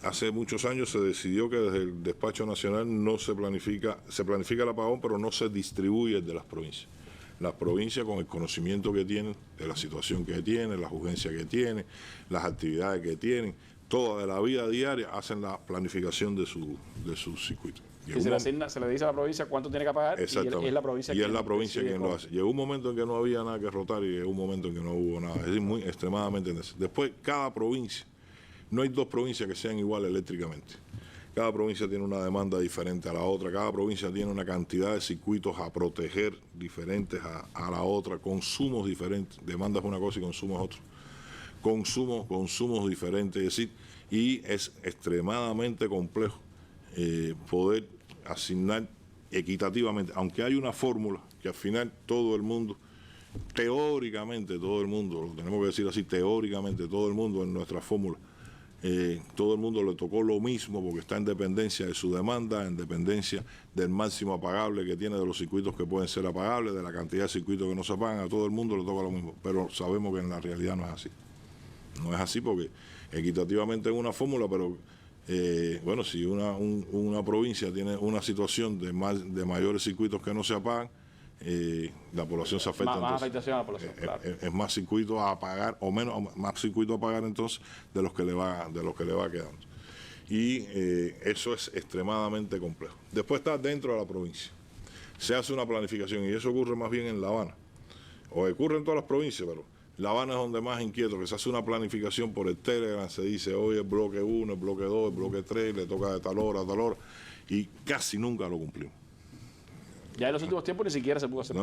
hace muchos años se decidió que desde el despacho nacional no se planifica el apagón, pero no se distribuye el de las provincias. Las provincias, con el conocimiento que tienen, de la situación que tienen, las urgencias que tienen, las actividades que tienen, toda de la vida diaria, hacen la planificación de sus circuitos. Y se le dice a la provincia cuánto tiene que pagar, y es la provincia quien lo hace. Llegó un momento en que no había nada que rotar y llegó un momento en que no hubo nada. Es decir, muy extremadamente necesario. Después, cada provincia, no hay dos provincias que sean iguales eléctricamente. Cada provincia tiene una demanda diferente a la otra, cada provincia tiene una cantidad de circuitos a proteger diferentes a la otra, consumos diferentes, demanda es una cosa y consumo es otra. Consumos diferentes, es decir, y es extremadamente complejo poder asignar equitativamente, aunque hay una fórmula que al final todo el mundo, teóricamente todo el mundo, lo tenemos que decir así, teóricamente todo el mundo en nuestra fórmula, todo el mundo le tocó lo mismo porque está en dependencia de su demanda, en dependencia del máximo apagable que tiene, de los circuitos que pueden ser apagables, de la cantidad de circuitos que no se apagan, a todo el mundo le toca lo mismo, pero sabemos que en la realidad no es así. No es así porque equitativamente es una fórmula, pero bueno, si una provincia tiene una situación de mayores circuitos que no se apagan, la población se afecta. Más afectación a la población, claro. Es más circuitos a apagar, o menos, más circuitos a apagar entonces de los que le va quedando. Y eso es extremadamente complejo. Después está dentro de la provincia. Se hace una planificación y eso ocurre más bien en La Habana. O ocurre en todas las provincias, pero La Habana es donde más inquieto, que se hace una planificación por el Telegram, se dice hoy el bloque 1, el bloque 2, el bloque 3, le toca de tal hora a tal hora, y casi nunca lo cumplimos. Ya en los últimos tiempos ni siquiera se pudo hacer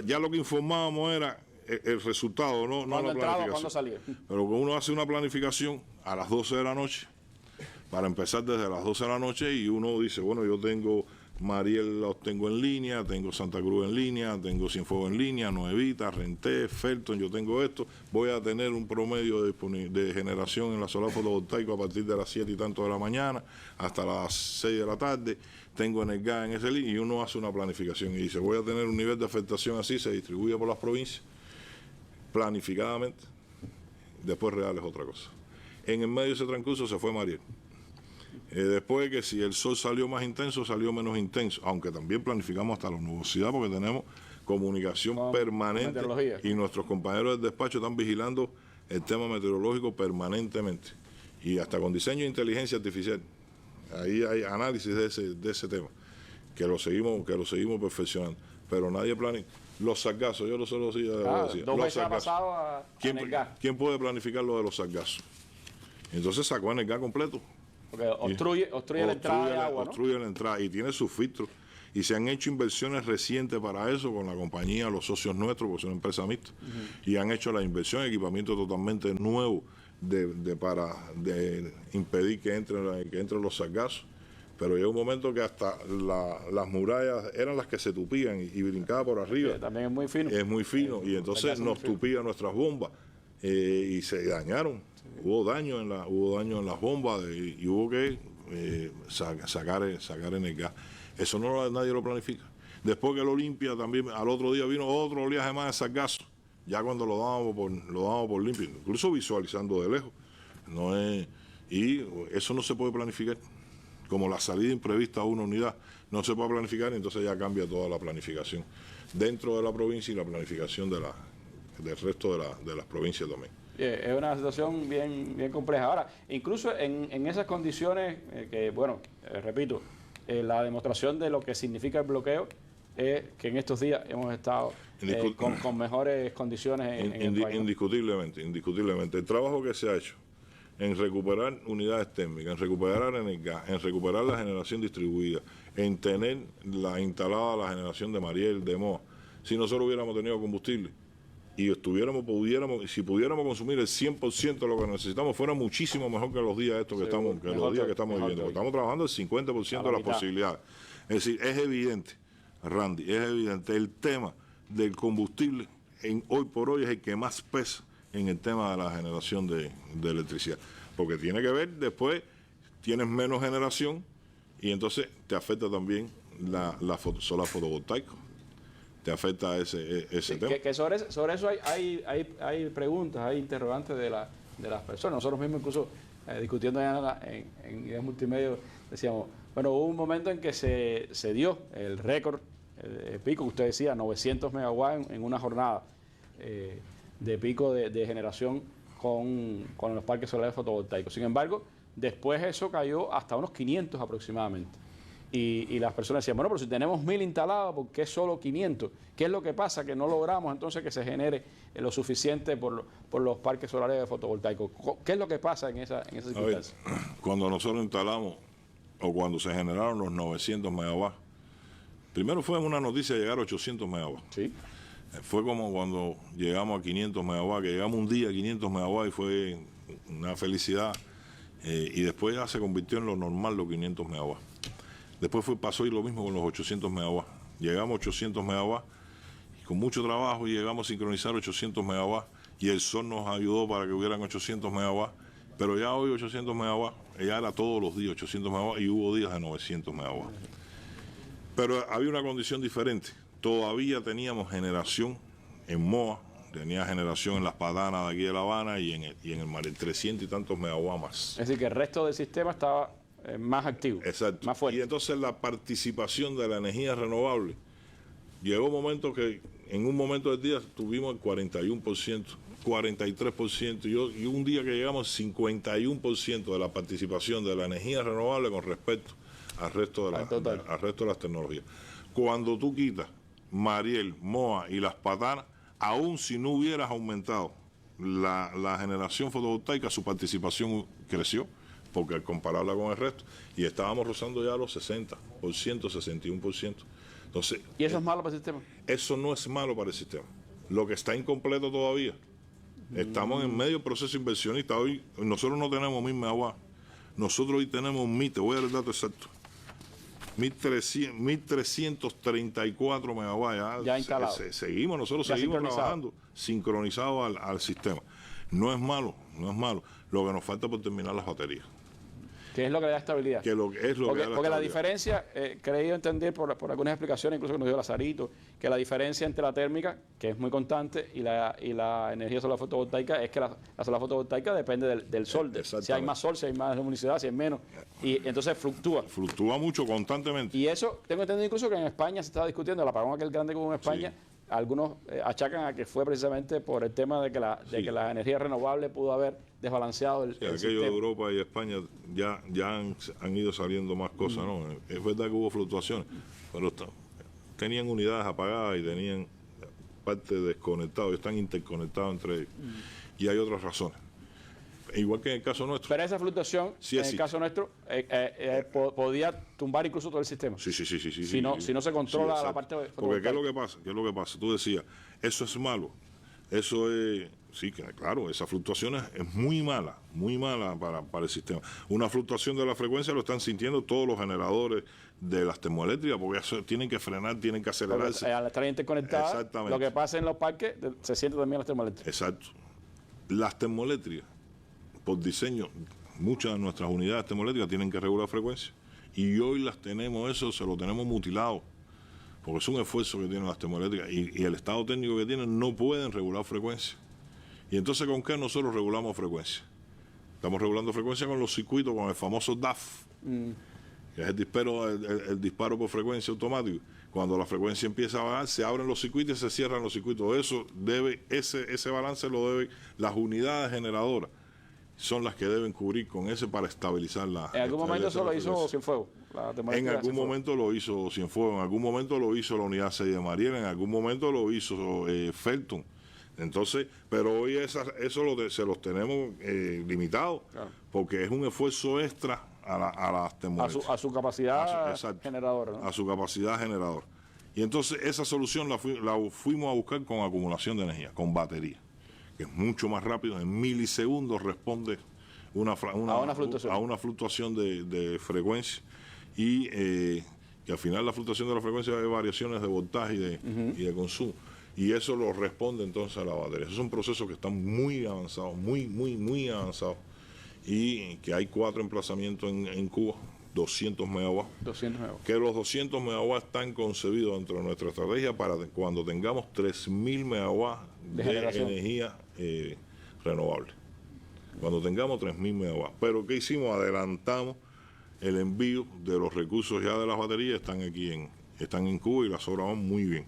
ya lo que informábamos era el resultado, no la planificación. ¿Cuándo salía? Pero que uno hace una planificación a las 12 de la noche, para empezar desde las 12 de la noche, y uno dice, bueno, yo tengo Mariel, los tengo en línea, tengo Santa Cruz en línea, tengo Cienfuegos en línea, Nuevita, Renté, Felton, yo tengo esto, voy a tener un promedio de generación en la solar fotovoltaica a partir de las 7 y tanto de la mañana hasta las 6 de la tarde, tengo Energá en ese línea, y uno hace una planificación y dice, voy a tener un nivel de afectación así, se distribuye por las provincias, planificadamente, después real es otra cosa. En el medio de ese transcurso se fue Mariel. Después que si el sol salió más intenso, salió menos intenso, aunque también planificamos hasta la nubosidad porque tenemos comunicación permanente y nuestros compañeros del despacho están vigilando el tema meteorológico permanentemente y hasta con diseño de inteligencia artificial. Ahí hay análisis de ese tema, que lo seguimos perfeccionando, pero nadie planifica. Los sargazos, yo lo solo decía. 2 veces ha pasado a Energá. ¿Quién puede planificar lo de los sargazos? Entonces sacó a Energá completo. Porque obstruye la entrada de agua, ¿no? Obstruye la entrada y tiene sus filtros. Y se han hecho inversiones recientes para eso con la compañía, los socios nuestros, porque es una empresa mixta. Y han hecho la inversión, equipamiento totalmente nuevo para impedir que entren los sargazos. Pero llega un momento que hasta las murallas eran las que se tupían y brincaba por arriba. También es muy fino. Es muy fino. Y entonces nos tupían nuestras bombas y se dañaron. Hubo daño en las bombas y hubo que sacar Energá. Eso nadie lo planifica. Después que lo limpia, también al otro día vino otro oleaje más de sargazo, ya cuando lo dábamos por limpio, incluso visualizando de lejos. Y eso no se puede planificar. Como la salida imprevista a una unidad no se puede planificar, entonces ya cambia toda la planificación dentro de la provincia y la planificación del resto de las provincias también. Es una situación bien compleja. Ahora, incluso en esas condiciones, repito, la demostración de lo que significa el bloqueo es que en estos días hemos estado con mejores condiciones en el país. Indiscutiblemente. El trabajo que se ha hecho en recuperar unidades térmicas, en recuperar Energá, en recuperar la generación distribuida, en tener instalada la generación de Mariel, de Moa, si nosotros hubiéramos tenido combustible, y si pudiéramos consumir el 100% de lo que necesitamos, fuera muchísimo mejor que los días estos que estamos viviendo. Estamos trabajando el 50% de las posibilidades. Es decir, es evidente, Randy, es evidente, el tema del combustible hoy por hoy es el que más pesa en el tema de la generación de electricidad, porque tiene que ver después, tienes menos generación y entonces te afecta también la solar fotovoltaico, te afecta ese tema. Que sobre eso hay preguntas, hay interrogantes de las personas. Nosotros mismos incluso discutiendo ya en Ideas Multimedia decíamos, bueno, hubo un momento en que se dio el récord, el pico que usted decía, 900 megawatts en una jornada de pico de generación con los parques solares fotovoltaicos. Sin embargo, después eso cayó hasta unos 500 aproximadamente. Y las personas decían, bueno, pero si tenemos 1000 instalados, ¿por qué solo 500? ¿Qué es lo que pasa? Que no logramos entonces que se genere lo suficiente por los parques solares fotovoltaicos. ¿Qué es lo que pasa en esa circunstancia? A ver, cuando nosotros instalamos, o cuando se generaron los 900 megawatts, primero fue una noticia llegar a 800 megawatts. Sí. Fue como cuando llegamos a 500 megawatts, que llegamos un día a 500 megawatts y fue una felicidad. Y después ya se convirtió en lo normal los 500 megawatts. Después pasó y lo mismo con los 800 megawatts. Llegamos a 800 megawatts y con mucho trabajo llegamos a sincronizar 800 megawatts y el sol nos ayudó para que hubieran 800 megawatts. Pero ya hoy 800 megawatts, ya era todos los días 800 megawatts y hubo días de 900 megawatts. Pero había una condición diferente. Todavía teníamos generación en Moa, tenía generación en las Patanas de aquí de La Habana y en el mar, 300 y tantos megawatts más. Es decir, que el resto del sistema estaba más activo, exacto, más fuerte. Y entonces la participación de la energía renovable, llegó un momento que en un momento del día tuvimos el 41%, 43%, y un día que llegamos al 51% de la participación de la energía renovable con respecto al resto de las tecnologías. Cuando tú quitas Mariel, Moa y las Patanas, aún si no hubieras aumentado la generación fotovoltaica, su participación creció, porque al compararla con el resto, y estábamos rozando ya los 60%, 61%. Entonces, ¿y eso es malo para el sistema? Eso no es malo para el sistema. Lo que está incompleto todavía. Estamos en medio del proceso inversionista. Hoy nosotros no tenemos 1000 megawatts. Nosotros hoy tenemos te voy a dar el dato exacto, 1.334 megawatts. Ya instalados. Nosotros ya seguimos trabajando sincronizados al sistema. No es malo, no es malo. Lo que nos falta por terminar las baterías. ¿Qué es lo que le da estabilidad? Porque la diferencia, creído entender por algunas explicaciones, incluso que nos dio Lazarito, que la diferencia entre la térmica, que es muy constante, y la energía solar fotovoltaica es que la solar fotovoltaica depende del sol. Si hay más sol, si hay más luminosidad, si hay menos. Y entonces fluctúa. Fluctúa mucho, constantemente. Y eso, tengo entendido incluso que en España se estaba discutiendo, el apagón aquel grande que hubo en España, sí. Algunos achacan a que fue precisamente por el tema de que la energía renovable pudo haber desbalanceado el aquello sistema. de Europa y España ya han ido saliendo más cosas, ¿no? Es verdad que hubo fluctuaciones, pero tenían unidades apagadas y tenían parte desconectados, están interconectados entre ellos. Y hay otras razones. Igual que en el caso nuestro. Pero esa fluctuación, sí, en el caso nuestro, podía tumbar incluso todo el sistema. Sí. Si no se controla la parte fotovoltaica. Porque ¿qué es lo que pasa? Tú decías, eso es malo. Eso es, sí, claro, esa fluctuación es muy mala para el sistema. Una fluctuación de la frecuencia lo están sintiendo todos los generadores de las termoeléctricas, porque eso, tienen que frenar, tienen que acelerarse. Al estar interconectadas, lo que pasa en los parques se siente también en las termoeléctricas. Exacto. Las termoeléctricas, por diseño, muchas de nuestras unidades termoeléctricas tienen que regular frecuencia. Y hoy las tenemos, eso se lo tenemos mutilado, porque es un esfuerzo que tienen las termoeléctricas y el estado técnico que tienen no pueden regular frecuencia. Y entonces, ¿con qué nosotros regulamos frecuencia? Estamos regulando frecuencia con los circuitos, con el famoso DAF, que es el disparo por frecuencia automático. Cuando la frecuencia empieza a bajar, se abren los circuitos y se cierran los circuitos. Eso ese balance lo deben las unidades generadoras. Son las que deben cubrir con ese para estabilizar la... ¿En algún momento eso lo hizo Cienfuegos? En algún momento lo hizo Cienfuegos, en algún momento lo hizo la Unidad 6 de Mariel, en algún momento lo hizo Felton. Entonces, pero hoy se los tenemos limitados, claro, porque es un esfuerzo extra a las termoeléctricas. A su capacidad generadora, ¿no? A su capacidad generadora. Y entonces esa solución la fuimos a buscar con acumulación de energía, con batería, que es mucho más rápido, en milisegundos responde a una fluctuación de frecuencia y que al final la fluctuación de la frecuencia hay variaciones de voltaje y de consumo. Y eso lo responde entonces a la batería. Esos son procesos que están muy avanzados, muy avanzados. Y que hay 4 emplazamientos en Cuba, 200 megawatts. 200 megawatts. Que los 200 megawatts están concebidos dentro de nuestra estrategia para cuando tengamos 3.000 megawatts de energía renovable. Cuando tengamos 3.000 megawatts. Pero ¿qué hicimos? Adelantamos el envío de los recursos ya de las baterías, están en Cuba y las obras van muy bien.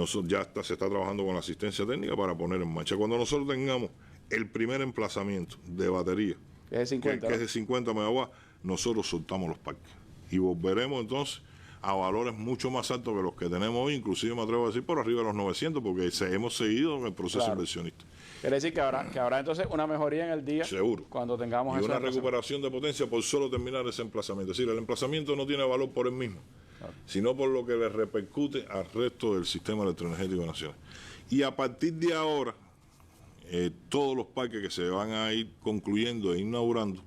Se está trabajando con la asistencia técnica para poner en marcha. Cuando nosotros tengamos el primer emplazamiento de batería, que es de 50 megawatts, nosotros soltamos los parques. Y volveremos entonces a valores mucho más altos que los que tenemos hoy, inclusive me atrevo a decir por arriba de los 900, porque hemos seguido en el proceso inversionista. Quiere decir que habrá entonces una mejoría en el día. Seguro. Cuando tengamos y una recuperación de potencia por solo terminar ese emplazamiento. Es decir, el emplazamiento no tiene valor por él mismo, sino por lo que le repercute al resto del sistema electroenergético nacional. Y a partir de ahora, todos los parques que se van a ir concluyendo e inaugurando,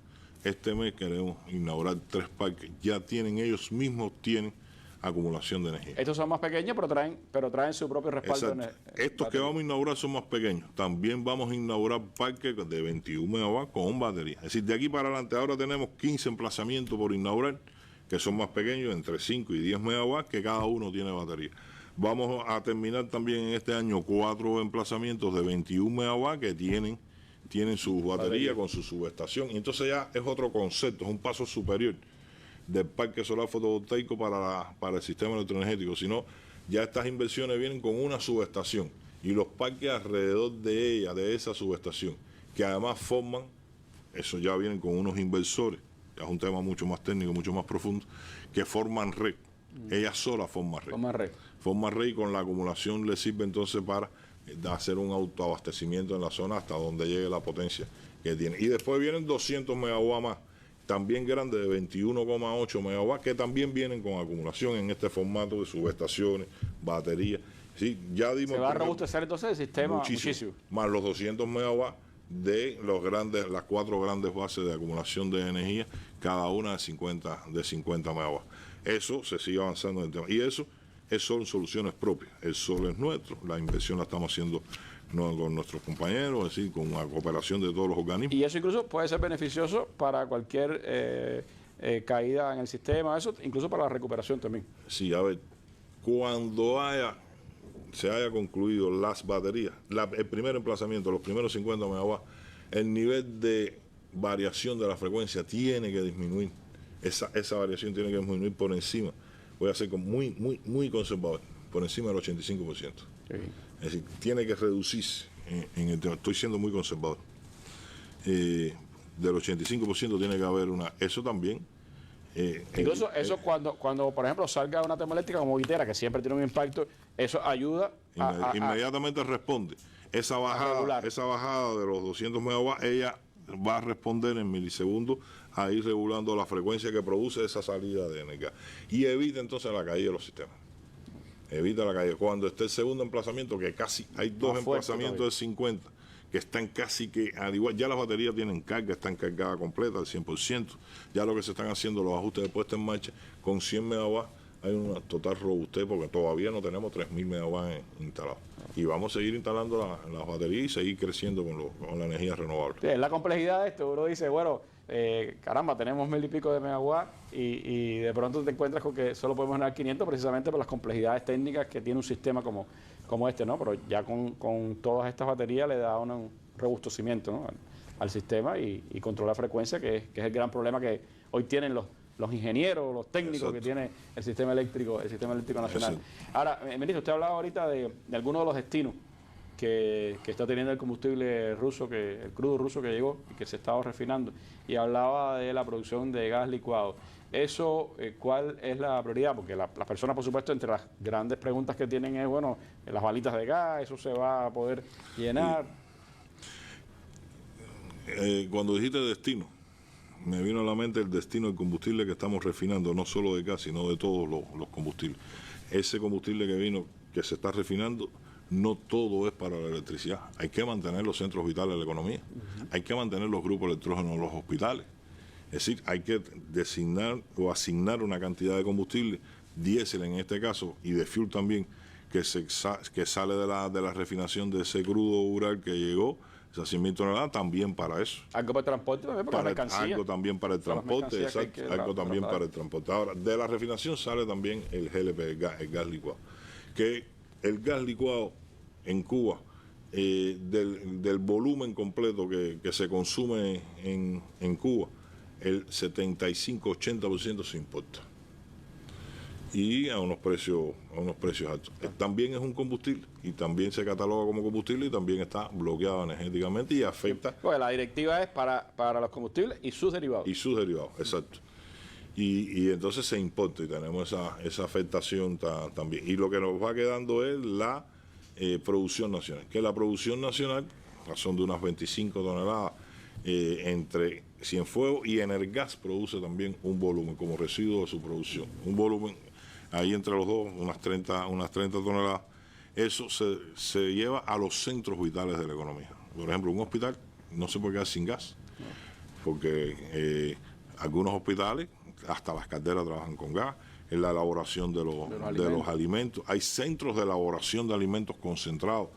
este mes queremos inaugurar 3 parques. Ya ellos mismos tienen acumulación de energía. Estos son más pequeños, pero traen su propio respaldo. Estos que vamos a inaugurar son más pequeños. También vamos a inaugurar parques de 21 megawatts con batería. Es decir, de aquí para adelante ahora tenemos 15 emplazamientos por inaugurar, que son más pequeños, entre 5 y 10 megawatts, que cada uno tiene batería. Vamos a terminar también en este año 4 emplazamientos de 21 megawatts que tienen su batería con su subestación. Y entonces ya es otro concepto, es un paso superior del parque solar fotovoltaico para el sistema electroenergético, sino ya estas inversiones vienen con una subestación y los parques alrededor de ella, de esa subestación, que además forman, eso ya vienen con unos inversores, es un tema mucho más técnico, mucho más profundo, que forman red. Ellas solas forman red. Forman red y con la acumulación le sirve entonces para hacer un autoabastecimiento en la zona hasta donde llegue la potencia que tiene. Y después vienen 200 megawatts más, también grandes de 21,8 megawatts, que también vienen con acumulación en este formato de subestaciones, baterías. Sí, ya dimos. Se va a robustecer entonces el sistema muchísimo. Más los 200 megawatts de las 4 grandes bases de acumulación de energía, cada una de 50 megawatts. Eso se sigue avanzando en el tema. Y eso son soluciones propias. El sol es nuestro, la inversión la estamos haciendo con nuestros compañeros, es decir, con la cooperación de todos los organismos. Y eso incluso puede ser beneficioso para cualquier caída en el sistema, eso incluso para la recuperación también. Sí, a ver, cuando se haya concluido las baterías, el primer emplazamiento, los primeros 50 megawatts, el nivel de variación de la frecuencia tiene que disminuir. Esa variación tiene que disminuir por encima. Voy a ser muy conservador, por encima del 85%. Sí. Es decir, tiene que reducirse en el tema. Estoy siendo muy conservador. Del 85% tiene que haber eso también. Incluso eso cuando, por ejemplo, salga una termoeléctrica como Vitera, que siempre tiene un impacto, eso ayuda inmediatamente responde. Esa bajada de los 200 megawatts, ella va a responder en milisegundos a ir regulando la frecuencia que produce esa salida de energía. Y evita entonces la caída de los sistemas. Evita la caída. Cuando esté el segundo emplazamiento, que casi hay 2 emplazamientos de 50, que están casi que al igual, ya las baterías tienen carga, están cargadas completa al 100%. Ya lo que se están haciendo los ajustes de puesta en marcha, con 100 megawatts hay una total robustez, porque todavía no tenemos 3.000 megawatts instalados. Y vamos a seguir instalando las baterías y seguir creciendo con la energía renovable. Sí, es la complejidad de esto. Uno dice, bueno, caramba, tenemos 1.000 y pico de megawatts y de pronto te encuentras con que solo podemos generar 500 precisamente por las complejidades técnicas que tiene un sistema como este, ¿no? Pero ya con todas estas baterías le da un robustecimiento, ¿no? al sistema y controla la frecuencia, que es el gran problema que hoy tienen los ingenieros, los técnicos. Exacto. Que tiene el sistema eléctrico nacional. Exacto. Ahora, ministro, usted hablaba ahorita de algunos de los destinos que está teniendo el combustible ruso, el crudo ruso que llegó y que se estaba refinando, y hablaba de la producción de gas licuado. Eso, ¿cuál es la prioridad? Porque las personas, por supuesto, entre las grandes preguntas que tienen es, bueno, las balitas de gas, ¿eso se va a poder llenar? Cuando dijiste destino, me vino a la mente el destino del combustible que estamos refinando, no solo de gas, sino de todos los combustibles. Ese combustible que se está refinando, no todo es para la electricidad. Hay que mantener los centros vitales de la economía, hay que mantener los grupos electrógenos en los hospitales. Es decir, hay que designar o asignar una cantidad de combustible diésel en este caso, y de fuel también, que sale de la refinación de ese crudo Ural que llegó, esas 100.000 toneladas, también para eso. Algo para el transporte también, para la mercancía. Algo también para el transporte, exacto, algo también para el transporte. Ahora, de la refinación sale también el GLP, el gas licuado. Que el gas licuado en Cuba, del volumen completo que se consume en Cuba, el 75-80% se importa. Y a unos precios altos. También es un combustible y también se cataloga como combustible y también está bloqueado energéticamente y afecta. Pues la directiva es para los combustibles y sus derivados. Y sus derivados, exacto. Y entonces se importa y tenemos esa afectación también. Y lo que nos va quedando es la producción nacional. Que la producción nacional, a razón de unas 25 toneladas, entre Cienfuegos y Energas produce también un volumen como residuo de su producción. Un volumen ahí entre los dos, unas 30 toneladas. Eso se lleva a los centros vitales de la economía. Por ejemplo, un hospital no se puede quedar sin gas, porque algunos hospitales, hasta las calderas trabajan con gas, en la elaboración de los alimentos. Hay centros de elaboración de alimentos concentrados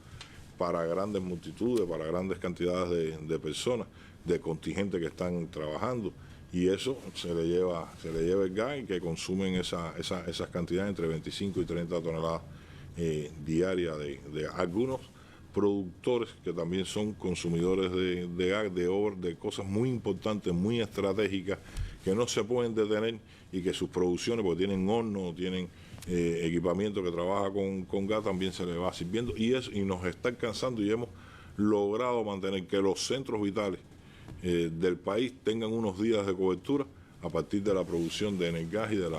para grandes multitudes, para grandes cantidades de personas, de contingentes que están trabajando. Y eso se le lleva el gas y que consumen esas cantidades entre 25 y 30 toneladas diarias de algunos productores que también son consumidores de gas, de cosas muy importantes, muy estratégicas, que no se pueden detener y que sus producciones, porque tienen hornos, tienen equipamiento que trabaja con gas, también se le va sirviendo. Y nos está alcanzando y hemos logrado mantener que los centros vitales del país tengan unos días de cobertura a partir de la producción de Energas y de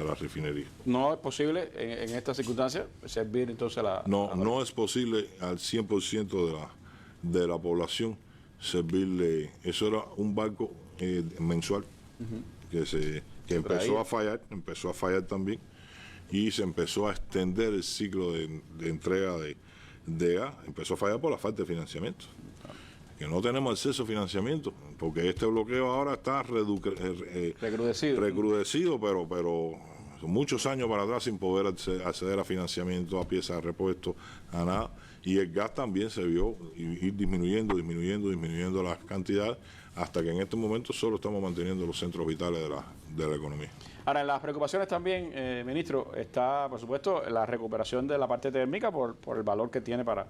la refinería. ¿No es posible en estas circunstancias servir entonces No es posible al 100% de la población servirle. Eso era un barco mensual que empezó a fallar también, y se empezó a extender el ciclo de entrega de gas. Empezó a fallar por la falta de financiamiento. Que no tenemos acceso a financiamiento, porque este bloqueo ahora está recrudecido, pero son muchos años para atrás sin poder acceder a financiamiento, a piezas de repuesto, a nada. Y el gas también se vio ir disminuyendo las cantidades, hasta que en este momento solo estamos manteniendo los centros vitales de la economía. Ahora, en las preocupaciones también, ministro, está, por supuesto, la recuperación de la parte térmica por el valor que tiene para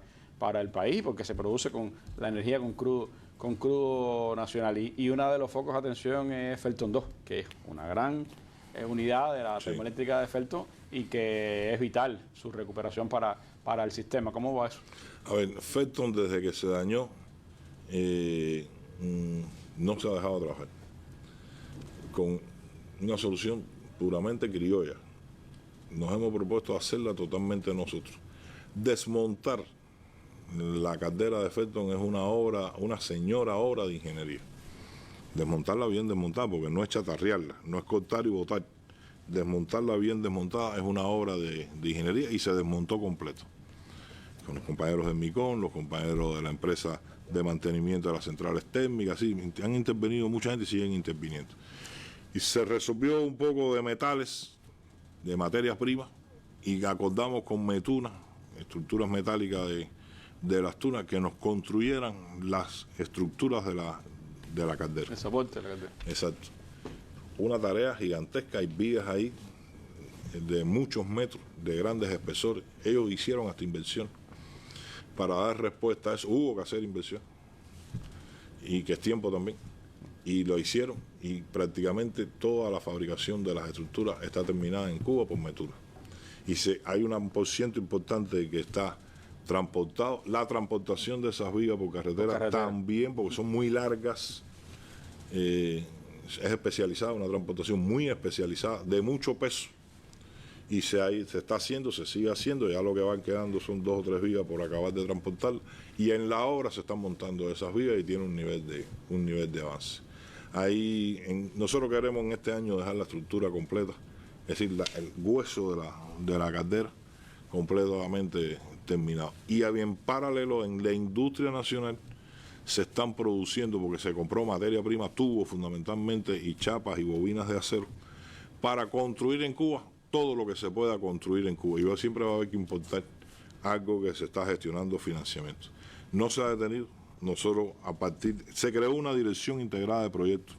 el país, porque se produce con la energía con crudo nacional. Y uno de los focos de atención es Felton 2, que es una gran unidad de la termoeléctrica de Felton y que es vital su recuperación para el sistema. ¿Cómo va eso? A ver, Felton, desde que se dañó, no se ha dejado trabajar con una solución puramente criolla. Nos hemos propuesto hacerla totalmente nosotros. Desmontar la caldera de Felton es una señora obra de ingeniería. Desmontarla bien desmontada, porque no es chatarrearla, no es cortar y botar. Desmontarla bien desmontada es una obra de ingeniería, y se desmontó completo. Con los compañeros del MICON, los compañeros de la empresa de mantenimiento de las centrales térmicas, sí, han intervenido mucha gente y siguen interviniendo. Y se resolvió un poco de metales, de materias primas, y acordamos con Metuna, estructuras metálicas de las tunas, que nos construyeran las estructuras de la caldera. El soporte de la caldera. Exacto. Una tarea gigantesca, hay vigas ahí de muchos metros, de grandes espesores. Ellos hicieron hasta inversión para dar respuesta a eso. Hubo que hacer inversión, y que es tiempo también, y lo hicieron, y prácticamente toda la fabricación de las estructuras está terminada en Cuba por Metuna. Y hay un % importante que está transportado. La transportación de esas vigas por carretera también, porque son muy largas, es especializada, una transportación muy especializada, de mucho peso, y se está haciendo, se sigue haciendo. Ya lo que van quedando son 2 o 3 vigas por acabar de transportar, y en la obra se están montando esas vigas y tiene un nivel de avance. Nosotros queremos en este año dejar la estructura completa, es decir, el hueso de la caldera completamente terminado. Y en paralelo, en la industria nacional se están produciendo, porque se compró materia prima, tubos fundamentalmente, y chapas y bobinas de acero, para construir en Cuba todo lo que se pueda construir en Cuba. Y siempre va a haber que importar algo que se está gestionando financiamiento. No se ha detenido. Nosotros se creó una dirección integrada de proyectos.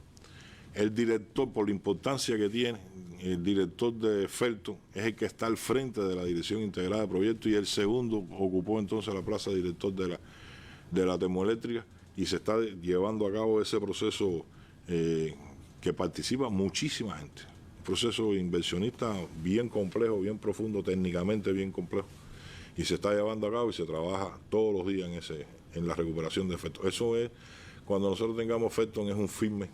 El director, por la importancia que tiene, el director de Felton es el que está al frente de la dirección integrada de proyectos, y el segundo ocupó entonces la plaza de director de la termoeléctrica, y se está llevando a cabo ese proceso que participa muchísima gente. Un proceso inversionista bien complejo, bien profundo, técnicamente bien complejo, y se está llevando a cabo y se trabaja todos los días en la recuperación de Felton. Eso es, cuando nosotros tengamos Felton, es un firme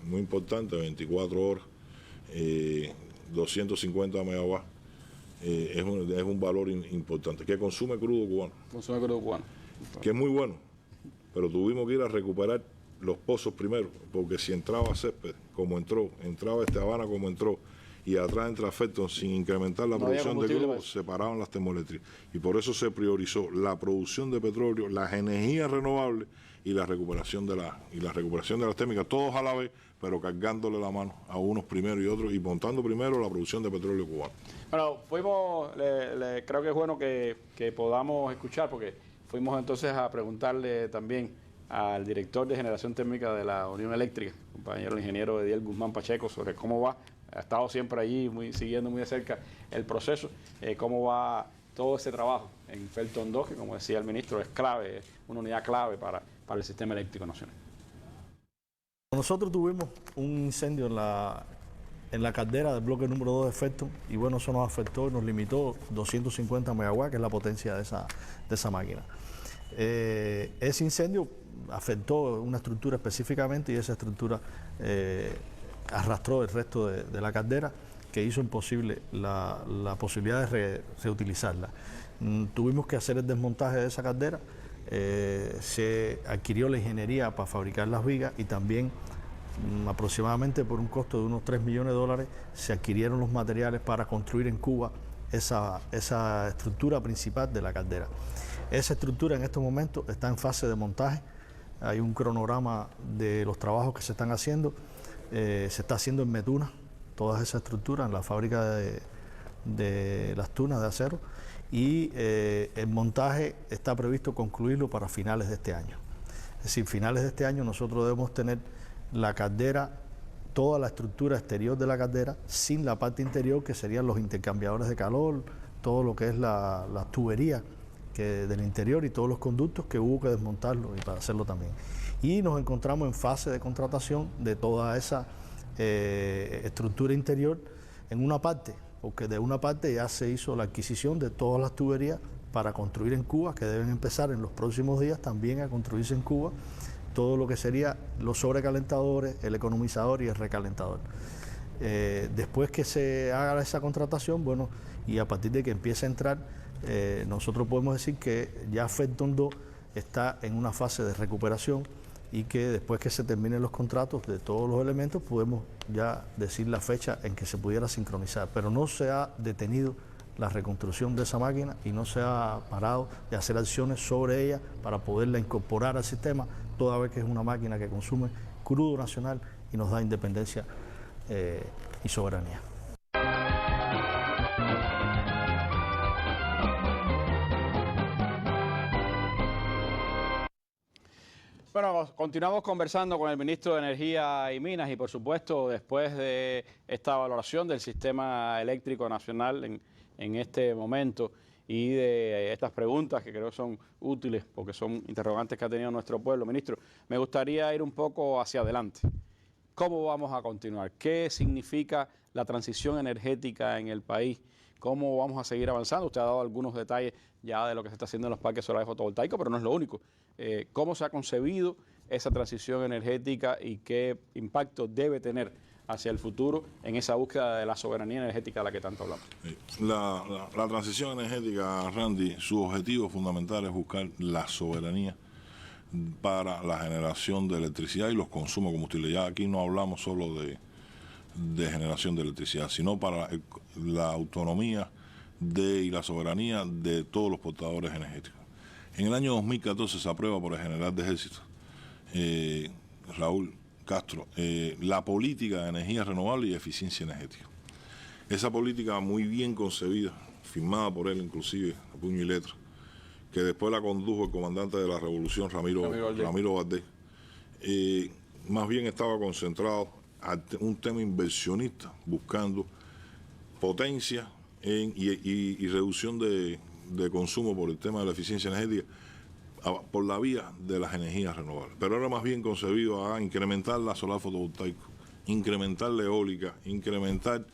muy importante, 24 horas, 250 megawatts, es un valor importante, que consume crudo cubano. Consume crudo cubano. Que es muy bueno, pero tuvimos que ir a recuperar los pozos primero, porque si entraba Césped como entraba Habana como entró, y atrás entra Felton sin incrementar la producción de crudo, se paraban las termoeléctricas. Y por eso se priorizó la producción de petróleo, las energías renovables y la recuperación de las térmicas, todos a la vez, pero cargándole la mano a unos primero y otros, y montando primero la producción de petróleo cubano. Bueno, creo que es bueno que podamos escuchar, porque fuimos entonces a preguntarle también al director de generación térmica de la Unión Eléctrica, compañero el ingeniero Ediel Guzmán Pacheco, sobre cómo va. Ha estado siempre allí siguiendo muy de cerca el proceso, cómo va todo ese trabajo en Felton 2, que como decía el ministro es clave, es una unidad clave para el sistema eléctrico nacional. Nosotros tuvimos un incendio en la caldera del bloque número 2 de Felton, y bueno, eso nos afectó y nos limitó 250 megawatts, que es la potencia de esa máquina. Ese incendio afectó una estructura específicamente, y esa estructura arrastró el resto de la caldera, que hizo imposible la posibilidad de reutilizarla. Tuvimos que hacer el desmontaje de esa caldera. Se adquirió la ingeniería para fabricar las vigas, y también aproximadamente por un costo de unos $3 millones se adquirieron los materiales para construir en Cuba esa estructura principal de la caldera. Esa estructura en estos momentos está en fase de montaje. Hay un cronograma de los trabajos que se están haciendo. Se está haciendo en Metuna toda esa estructura, en la fábrica de las tunas de acero, y el montaje está previsto concluirlo para finales de este año. Es decir, finales de este año nosotros debemos tener la caldera, toda la estructura exterior de la caldera, sin la parte interior, que serían los intercambiadores de calor, todo lo que es la tubería del interior y todos los conductos, que hubo que desmontarlo y para hacerlo también. Y nos encontramos en fase de contratación de toda esa estructura interior en una parte, porque de una parte ya se hizo la adquisición de todas las tuberías para construir en Cuba, que deben empezar en los próximos días también a construirse en Cuba, todo lo que sería los sobrecalentadores, el economizador y el recalentador. Después que se haga esa contratación, bueno, y a partir de que empiece a entrar, nosotros podemos decir que ya Felton 2 está en una fase de recuperación, y que después que se terminen los contratos de todos los elementos podemos ya decir la fecha en que se pudiera sincronizar. Pero no se ha detenido la reconstrucción de esa máquina y no se ha parado de hacer acciones sobre ella para poderla incorporar al sistema, toda vez que es una máquina que consume crudo nacional y nos da independencia y soberanía. Bueno, continuamos conversando con el ministro de Energía y Minas, y por supuesto después de esta valoración del sistema eléctrico nacional en este momento, y de estas preguntas que creo son útiles porque son interrogantes que ha tenido nuestro pueblo. Ministro, me gustaría ir un poco hacia adelante. ¿Cómo vamos a continuar? ¿Qué significa la transición energética en el país? ¿Cómo vamos a seguir avanzando? Usted ha dado algunos detalles ya de lo que se está haciendo en los parques solares fotovoltaicos, pero no es lo único. ¿Cómo se ha concebido esa transición energética y qué impacto debe tener hacia el futuro en esa búsqueda de la soberanía energética de la que tanto hablamos? La transición energética, Randy, su objetivo fundamental es buscar la soberanía para la generación de electricidad y los consumos de combustible. Ya aquí no hablamos solo de generación de electricidad, sino para la autonomía y la soberanía de todos los portadores energéticos. En el año 2014 se aprueba por el general de Ejército, Raúl Castro, la política de energía renovable y eficiencia energética. Esa política muy bien concebida, firmada por él inclusive, a puño y letra, que después la condujo el comandante de la revolución, Ramiro Valdés, más bien estaba concentrado a un tema inversionista, buscando potencia y reducción de consumo por el tema de la eficiencia energética por la vía de las energías renovables. Pero era más bien concebido a incrementar la solar fotovoltaico, incrementar la eólica, incrementar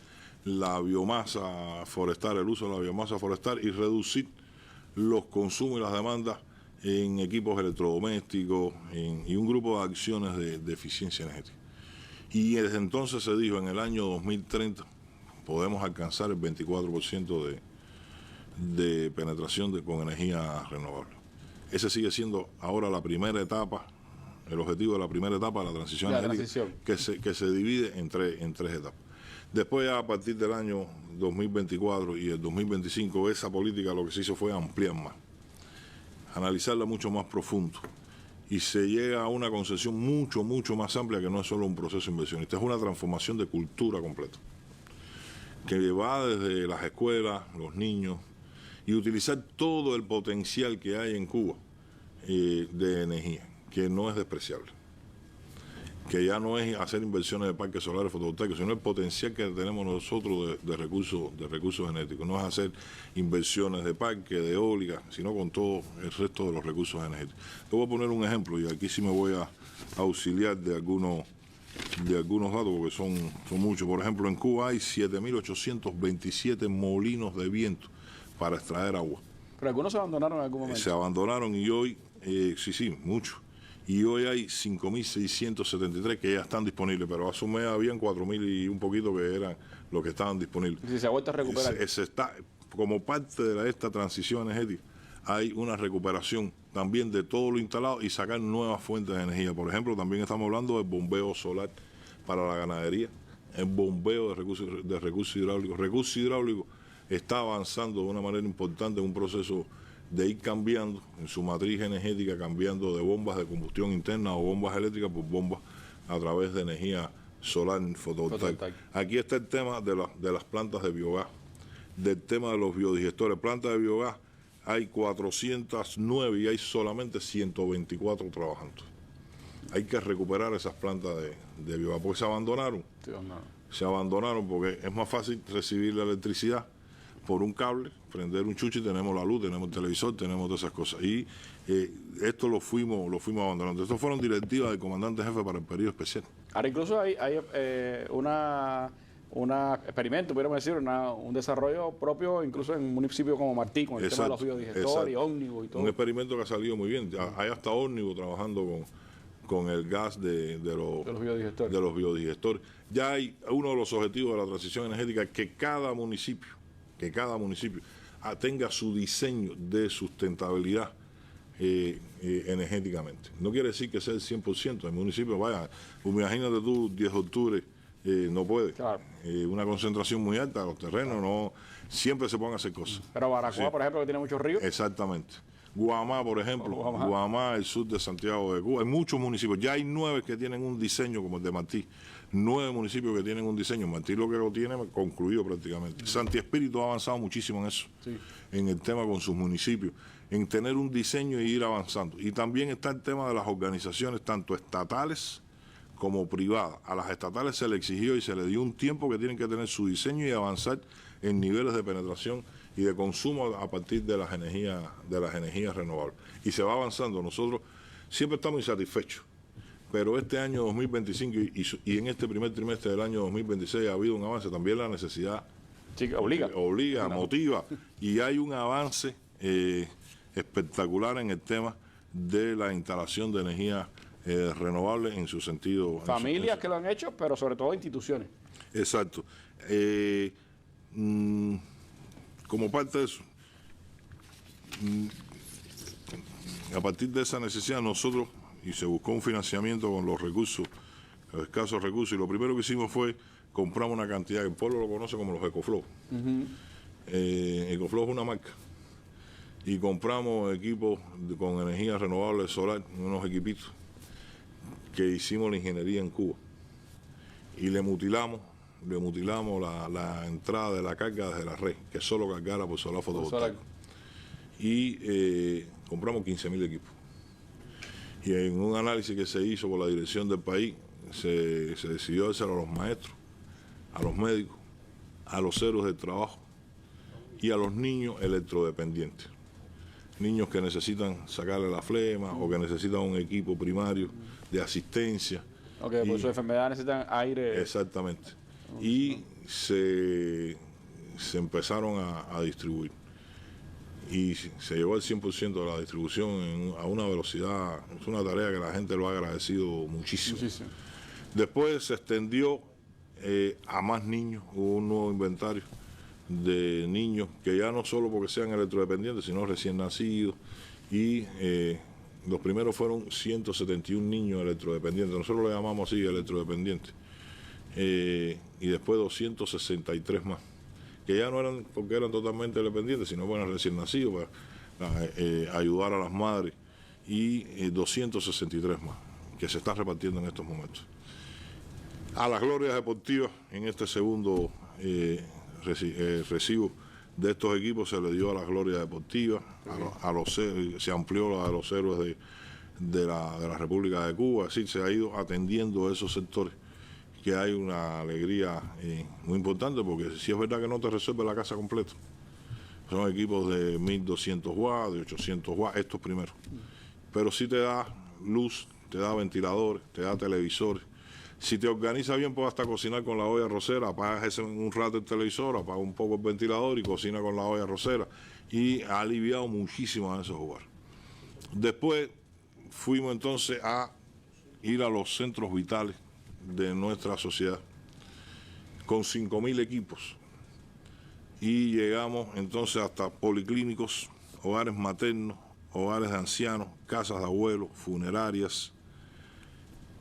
la biomasa forestal, el uso de la biomasa forestal y reducir los consumos y las demandas en equipos electrodomésticos y un grupo de acciones de eficiencia energética. Y desde entonces se dijo, en el año 2030 podemos alcanzar el 24% de penetración con energía renovable. Ese sigue siendo ahora la primera etapa, el objetivo de la primera etapa de la transición energética, que se divide en tres etapas. Después, ya a partir del año 2024 y el 2025, esa política lo que se hizo fue ampliar más, analizarla mucho más profundo, y se llega a una concepción mucho más amplia, que no es solo un proceso inversionista, es una transformación de cultura completa, que va desde las escuelas, los niños, y utilizar todo el potencial que hay en Cuba de energía, que no es despreciable, que ya no es hacer inversiones de parques solares fotovoltaicos, sino el potencial que tenemos nosotros de recursos genéticos. No es hacer inversiones de parques, de eólica, sino con todo el resto de los recursos energéticos. Te voy a poner un ejemplo, y aquí sí me voy a auxiliar de algunos datos, porque son muchos. Por ejemplo, en Cuba hay 7.827 molinos de viento para extraer agua. Pero algunos se abandonaron en algún momento. Se abandonaron, y hoy, sí, muchos. Y hoy hay 5.673 que ya están disponibles, pero hace un mes habían 4.000 y un poquito que eran los que estaban disponibles. Si se ha vuelto a recuperar. Como parte de esta transición energética, hay una recuperación también de todo lo instalado y sacar nuevas fuentes de energía. Por ejemplo, también estamos hablando del bombeo solar para la ganadería, el bombeo de recursos hidráulicos. Recursos hidráulicos está avanzando de una manera importante en un proceso de ir cambiando en su matriz energética, cambiando de bombas de combustión interna o bombas eléctricas por bombas a través de energía solar fotovoltaica. Aquí está el tema de las plantas de biogás, del tema de los biodigestores. Plantas de biogás hay 409 y hay solamente 124 trabajando. Hay que recuperar esas plantas de biogás, porque se abandonaron. Se abandonaron porque es más fácil recibir la electricidad por un cable, prender un chuchi, tenemos la luz, tenemos el televisor, tenemos todas esas cosas. Y esto lo fuimos abandonando. Estas fueron directivas del comandante jefe para el periodo especial. Ahora incluso hay un experimento, podríamos decir, un desarrollo propio, incluso en un municipio como Martí, con el tema de los biodigestores y ómnibus y todo. Un experimento que ha salido muy bien. Hay hasta ómnibus trabajando con el gas de los biodigestores. Ya hay uno de los objetivos de la transición energética, que cada municipio tenga su diseño de sustentabilidad energéticamente. No quiere decir que sea el 100%. El municipio, imagínate tú, 10 de octubre, no puede. Claro. Una concentración muy alta, los terrenos, no siempre se pueden hacer cosas. Pero Baracoa, por ejemplo, que tiene muchos ríos. Exactamente. Guamá, por ejemplo, Guamá, el sur de Santiago de Cuba, hay muchos municipios, ya hay 9 que tienen un diseño como el de Martí, 9 municipios que tienen un diseño. Martí lo que lo tiene concluido prácticamente. Santi Espíritu ha avanzado muchísimo en eso, en el tema con sus municipios, en tener un diseño e ir avanzando. Y también está el tema de las organizaciones, tanto estatales como privadas. A las estatales se le exigió y se le dio un tiempo que tienen que tener su diseño y avanzar en niveles de penetración y de consumo a partir de las energías renovables. Y se va avanzando. Nosotros siempre estamos insatisfechos, pero este año 2025 y en este primer trimestre del año 2026 ha habido un avance. También la necesidad obliga, motiva, y hay un avance espectacular en el tema de la instalación de energía renovable en su sentido. Familias que lo han hecho, pero sobre todo instituciones. Exacto. Como parte de eso, a partir de esa necesidad nosotros, y se buscó un financiamiento con los escasos recursos, y lo primero que hicimos fue comprar una cantidad, que el pueblo lo conoce como los EcoFlow. EcoFlow es una marca, y compramos equipos con energía renovable solar, unos equipitos que hicimos la ingeniería en Cuba, y le mutilamos le mutilamos la entrada de la carga desde la red, que solo cargara por solar fotovoltaico. Y compramos 15.000 equipos. Y en un análisis que se hizo por la dirección del país, se decidió hacerlo a los maestros, a los médicos, a los héroes del trabajo y a los niños electrodependientes. Niños que necesitan sacarle la flema o que necesitan un equipo primario de asistencia. Ok, por su enfermedad necesitan aire. Exactamente. Y se empezaron a distribuir. Y se llegó al 100% de la distribución a una velocidad. Es una tarea que la gente lo ha agradecido muchísimo. Después se extendió a más niños, hubo un nuevo inventario de niños que ya no solo porque sean electrodependientes, sino recién nacidos, y los primeros fueron 171 niños electrodependientes, nosotros le llamamos así electrodependientes, y después 263 más, que ya no eran porque eran totalmente dependientes, sino bueno, recién nacidos, para ayudar a las madres, y 263 más, que se está repartiendo en estos momentos. A las glorias deportivas, en este segundo recibo de estos equipos se le dio a las glorias deportivas, se amplió la de los héroes de la República de Cuba, es decir, se ha ido atendiendo a esos sectores, que hay una alegría muy importante, porque si es verdad que no te resuelve la casa completa, son equipos de 1.200 watts, de 800 watts, estos primeros, pero sí te da luz, te da ventiladores, te da televisores. Si te organizas bien, puedes hasta cocinar con la olla arrocera, apagas un rato el televisor, apagas un poco el ventilador y cocina con la olla arrocera. Y ha aliviado muchísimo a esos hogares. Después fuimos entonces a ir a los centros vitales de nuestra sociedad con 5.000 equipos. Y llegamos entonces hasta policlínicos, hogares maternos, hogares de ancianos, casas de abuelos, funerarias,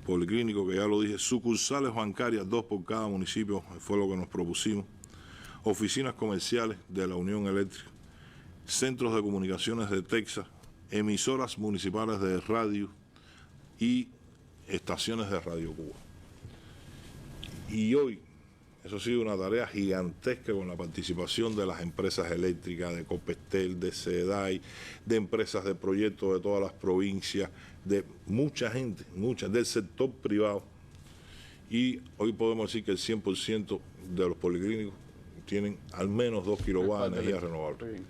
policlínico, que ya lo dije, sucursales bancarias, 2 por cada municipio, fue lo que nos propusimos, oficinas comerciales de la Unión Eléctrica, centros de comunicaciones de Texas, emisoras municipales de radio y estaciones de Radio Cuba. Y hoy, eso ha sido una tarea gigantesca con la participación de las empresas eléctricas, de Copestel, de SEDAI, de empresas de proyectos de todas las provincias, de mucha gente, del sector privado. Y hoy podemos decir que el 100% de los policlínicos tienen al menos 2 kilowatts de energía renovable,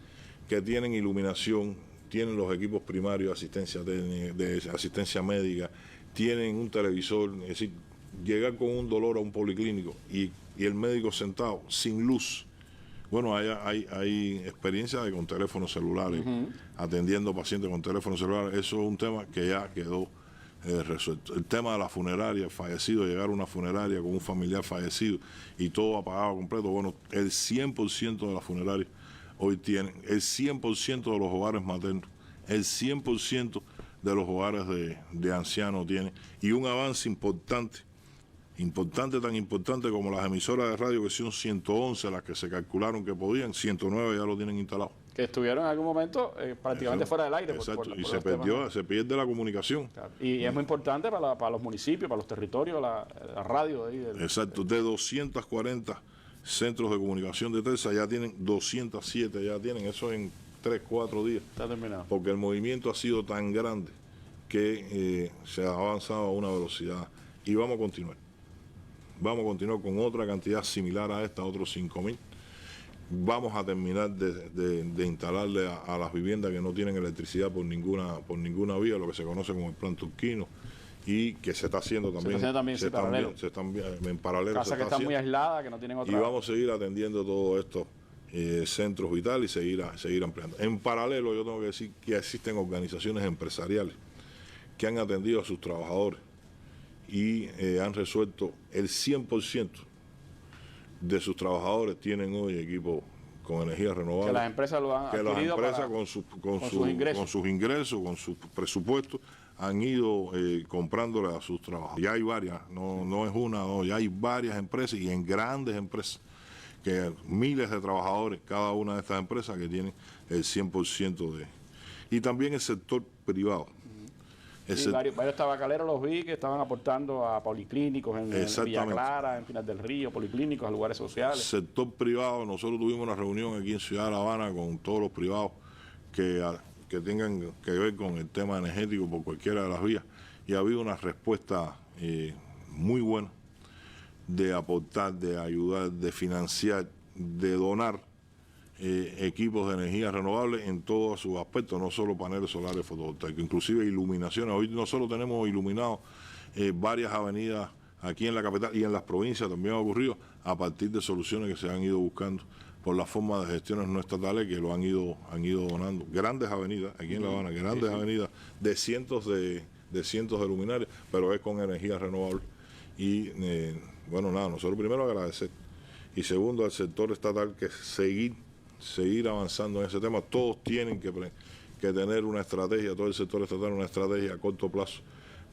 que tienen iluminación, tienen los equipos primarios de asistencia técnica, de asistencia médica, tienen un televisor, es decir, llegar con un dolor a un policlínico y el médico sentado sin luz. Bueno, hay experiencias con teléfonos celulares, atendiendo pacientes con teléfonos celulares. Eso es un tema que ya quedó resuelto. El tema de la funeraria, fallecido, llegar a una funeraria con un familiar fallecido y todo apagado completo. Bueno, el 100% de las funerarias hoy tienen, el 100% de los hogares maternos, el 100% de los hogares de ancianos tienen, y un avance importante, tan importante como las emisoras de radio, que son 111 las que se calcularon que podían, 109 ya lo tienen instalado. Que estuvieron en algún momento prácticamente fuera del aire. Exacto, y se pierde la comunicación. Claro. Y es muy importante para los municipios, para los territorios, la radio. Exacto, de 240 centros de comunicación de Texas ya tienen 207, ya tienen, eso en 3-4 días. Está terminado. Porque el movimiento ha sido tan grande que se ha avanzado a una velocidad, y vamos a continuar. Vamos a continuar con otra cantidad similar a esta, otros 5.000. Vamos a terminar de instalarle a las viviendas que no tienen electricidad por ninguna vía, lo que se conoce como el plan turquino, y que se está haciendo también. Se está haciendo en paralelo. Casas que están muy aisladas, que no tienen otra. Y vamos a seguir atendiendo todos estos centros vitales y seguir ampliando. En paralelo, yo tengo que decir que existen organizaciones empresariales que han atendido a sus trabajadores y han resuelto el 100% de sus trabajadores tienen hoy equipos con energía renovable. Que las empresas lo han adquirido. Que las empresas con sus ingresos, con sus presupuestos, han ido comprándole a sus trabajadores. Ya hay varias, no es una o dos, ya hay varias empresas, y en grandes empresas, que miles de trabajadores, cada una de estas empresas que tienen el 100% de... Y también el sector privado. Sí, varios tabacaleros los vi que estaban aportando a policlínicos en Villa Clara, en Pinar del Río, policlínicos, a lugares sociales. Sector privado, nosotros tuvimos una reunión aquí en Ciudad de La Habana con todos los privados que tengan que ver con el tema energético por cualquiera de las vías, y ha habido una respuesta muy buena de aportar, de ayudar, de financiar, de donar equipos de energía renovable en todos sus aspectos, no solo paneles solares fotovoltaicos, inclusive iluminaciones. Hoy nosotros tenemos iluminado varias avenidas aquí en la capital y en las provincias también ha ocurrido a partir de soluciones que se han ido buscando por la forma de gestiones no estatales que lo han ido donando. Grandes avenidas aquí en La Habana, grandes avenidas de cientos de luminarias, pero es con energía renovable. Y bueno, nada, nosotros primero agradecer y segundo al sector estatal que seguir avanzando en ese tema. Todos tienen que tener una estrategia, todo el sector estatal una estrategia a corto plazo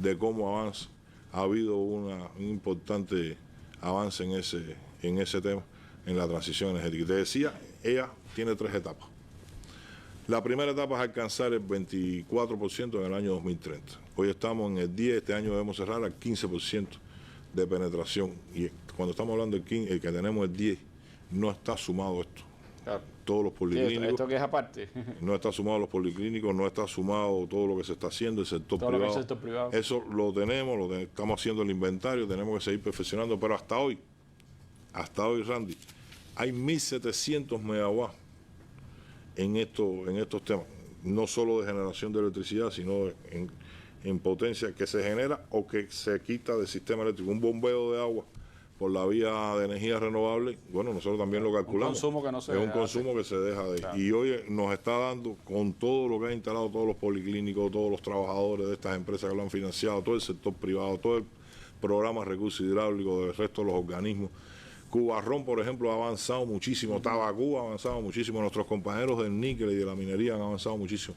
de cómo avanza. Ha habido un importante avance en ese tema, en la transición energética. Te decía, ella tiene 3 etapas. La primera etapa es alcanzar el 24% en el año 2030. Hoy estamos en el 10%, este año debemos cerrar al 15% de penetración. Y cuando estamos hablando del 15%, el que tenemos el 10%, no está sumado esto. Claro. Todos los policlínicos. ¿Esto que es aparte? No está sumado los policlínicos, no está sumado todo lo que se está haciendo, el sector todo privado. Lo que es el sector privado. Eso lo tenemos, estamos haciendo el inventario, tenemos que seguir perfeccionando, pero hasta hoy, Randy, hay 1.700 megawatts en estos temas, no solo de generación de electricidad, sino en potencia que se genera o que se quita del sistema eléctrico. Un bombeo de agua por la vía de energía renovable, bueno, nosotros también lo calculamos. Un consumo que no se es un consumo que se deja de... Claro. Y hoy nos está dando, con todo lo que han instalado todos los policlínicos, todos los trabajadores de estas empresas que lo han financiado, todo el sector privado, todo el programa de recursos hidráulicos del resto de los organismos. Cubarrón, por ejemplo, ha avanzado muchísimo, Tabacú ha avanzado muchísimo, nuestros compañeros del níquel y de la minería han avanzado muchísimo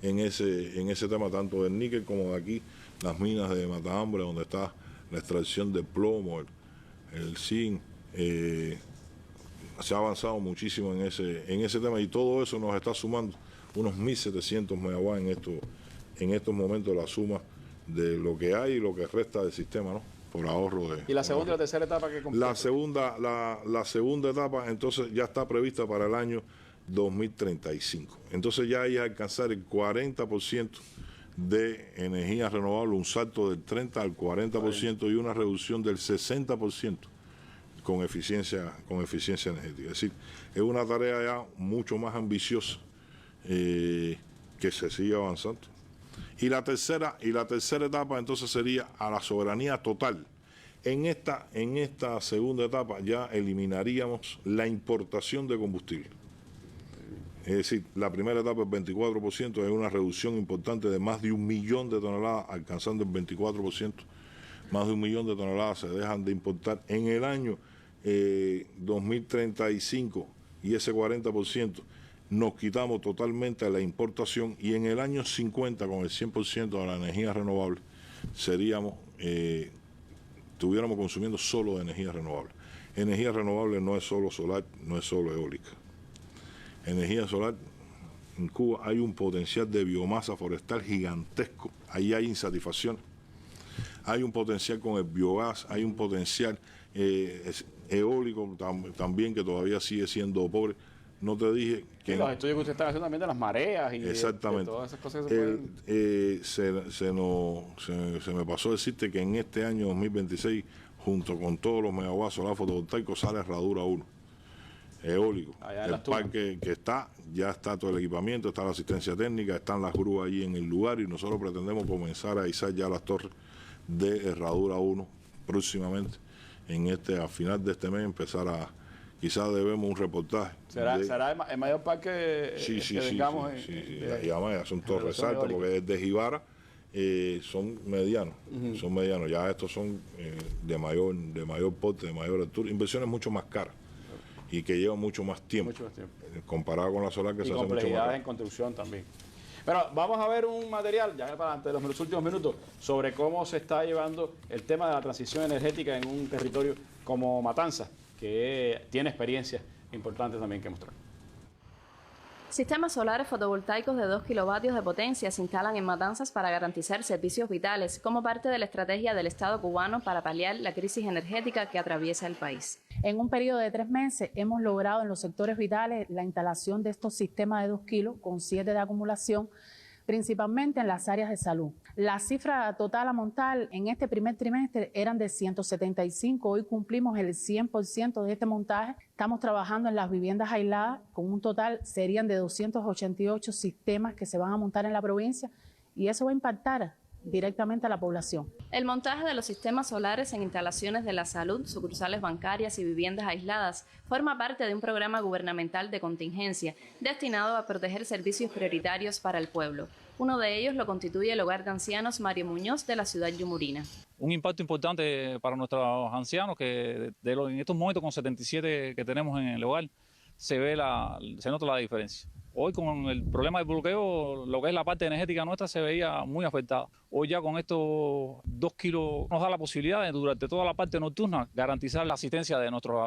en ese tema, tanto del níquel como de aquí, las minas de Matahambre, donde está la extracción de plomo, el zinc, se ha avanzado muchísimo en ese tema y todo eso nos está sumando unos 1.700 megawatts en estos momentos, la suma de lo que hay y lo que resta del sistema, ¿no? Por ahorro de... ¿Y la segunda y la tercera etapa que completa? La segunda etapa entonces ya está prevista para el año 2035. Entonces ya hay que alcanzar el 40% de energía renovable, un salto del 30 al 40% y una reducción del 60% con eficiencia energética. Es decir, es una tarea ya mucho más ambiciosa que se sigue avanzando. Y la tercera etapa entonces sería a la soberanía total. En esta segunda etapa ya eliminaríamos la importación de combustible. Es decir, la primera etapa, el 24%, es una reducción importante de más de 1 millón de toneladas, alcanzando el 24%. Más de 1 millón de toneladas se dejan de importar. En el año 2035 y ese 40%, nos quitamos totalmente la importación y en el año 50, con el 100% de la energía renovable, estuviéramos consumiendo solo de energía renovable. Energía renovable no es solo solar, no es solo eólica. Energía solar, en Cuba hay un potencial de biomasa forestal gigantesco, ahí hay insatisfacción. Hay un potencial con el biogás, hay un potencial eólico también que todavía sigue siendo pobre. No te dije que... los estudios que usted está haciendo también de las mareas y exactamente. De todas esas cosas que se pueden... se me pasó decirte que en este año 2026, junto con todos los megawatts solar fotovoltaicos, sale Herradura 1. Eólico. El parque que ya está todo el equipamiento, está la asistencia técnica, están las grúas allí en el lugar y nosotros pretendemos comenzar a izar ya las torres de Herradura 1 próximamente. A final de este mes empezar a... Quizás debemos un reportaje. ¿Será el mayor parque que tengamos? Sí. Y además son torres altas porque desde Jibara son medianos. Son medianos. Ya estos son de mayor porte, de mayor altura. Inversiones mucho más caras. Y que lleva mucho más tiempo, comparado con la solar que se hace mucho más complejidades en construcción también. Pero vamos a ver un material, ya para antes de los últimos minutos, sobre cómo se está llevando el tema de la transición energética en un territorio como Matanzas, que tiene experiencias importantes también que mostrar. Sistemas solares fotovoltaicos de 2 kilovatios de potencia se instalan en Matanzas para garantizar servicios vitales como parte de la estrategia del Estado cubano para paliar la crisis energética que atraviesa el país. En un periodo de 3 meses hemos logrado en los sectores vitales la instalación de estos sistemas de 2 kilos con 7 de acumulación, principalmente en las áreas de salud. La cifra total a montar en este primer trimestre eran de 175, hoy cumplimos el 100% de este montaje. Estamos trabajando en las viviendas aisladas, con un total serían de 288 sistemas que se van a montar en la provincia y eso va a impactar directamente a la población. El montaje de los sistemas solares en instalaciones de la salud, sucursales bancarias y viviendas aisladas forma parte de un programa gubernamental de contingencia destinado a proteger servicios prioritarios para el pueblo. Uno de ellos lo constituye el Hogar de Ancianos Mario Muñoz de la ciudad yumurina. Un impacto importante para nuestros ancianos que en estos momentos con 77 que tenemos en el hogar se nota la diferencia. Hoy con el problema del bloqueo, lo que es la parte energética nuestra se veía muy afectada. Hoy ya con estos 2 kilos nos da la posibilidad de durante toda la parte nocturna garantizar la asistencia de nuestros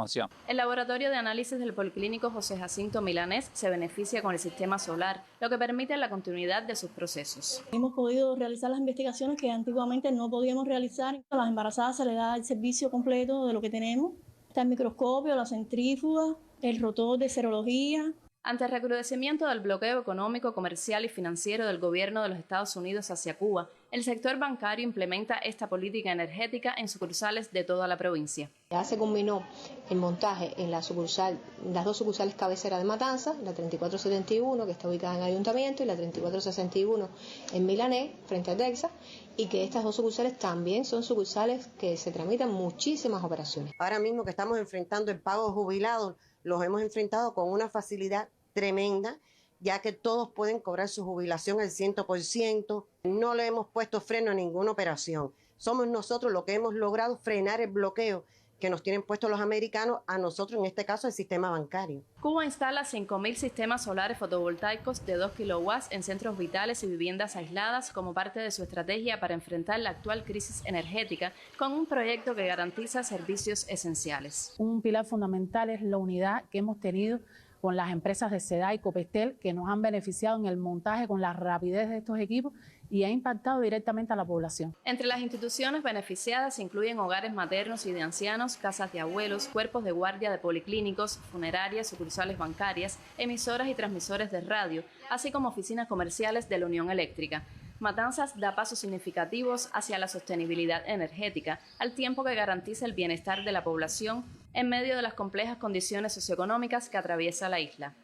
ancianos. El laboratorio de análisis del Policlínico José Jacinto Milanés se beneficia con el sistema solar, lo que permite la continuidad de sus procesos. Hemos podido realizar las investigaciones que antiguamente no podíamos realizar. A las embarazadas se les da el servicio completo de lo que tenemos. Está el microscopio, la centrífuga, el rotor de serología. Ante el recrudecimiento del bloqueo económico, comercial y financiero del gobierno de los Estados Unidos hacia Cuba, el sector bancario implementa esta política energética en sucursales de toda la provincia. Ya se culminó el montaje en las 2 sucursales cabeceras de Matanzas, la 3471 que está ubicada en Ayuntamiento y la 3461 en Milanés, frente a Texas, y que estas 2 sucursales también son sucursales que se tramitan muchísimas operaciones. Ahora mismo que estamos enfrentando el pago de jubilados, los hemos enfrentado con una facilidad tremenda, ya que todos pueden cobrar su jubilación al 100%. No le hemos puesto freno a ninguna operación. Somos nosotros los que hemos logrado frenar el bloqueo que nos tienen puestos los americanos, a nosotros en este caso el sistema bancario. Cuba instala 5.000 sistemas solares fotovoltaicos de 2 kilowatts en centros vitales y viviendas aisladas como parte de su estrategia para enfrentar la actual crisis energética con un proyecto que garantiza servicios esenciales. Un pilar fundamental es la unidad que hemos tenido con las empresas de SEDA y Copestel, que nos han beneficiado en el montaje con la rapidez de estos equipos y ha impactado directamente a la población. Entre las instituciones beneficiadas se incluyen hogares maternos y de ancianos, casas de abuelos, cuerpos de guardia de policlínicos, funerarias, sucursales bancarias, emisoras y transmisores de radio, así como oficinas comerciales de la Unión Eléctrica. Matanzas da pasos significativos hacia la sostenibilidad energética, al tiempo que garantiza el bienestar de la población en medio de las complejas condiciones socioeconómicas que atraviesa la isla.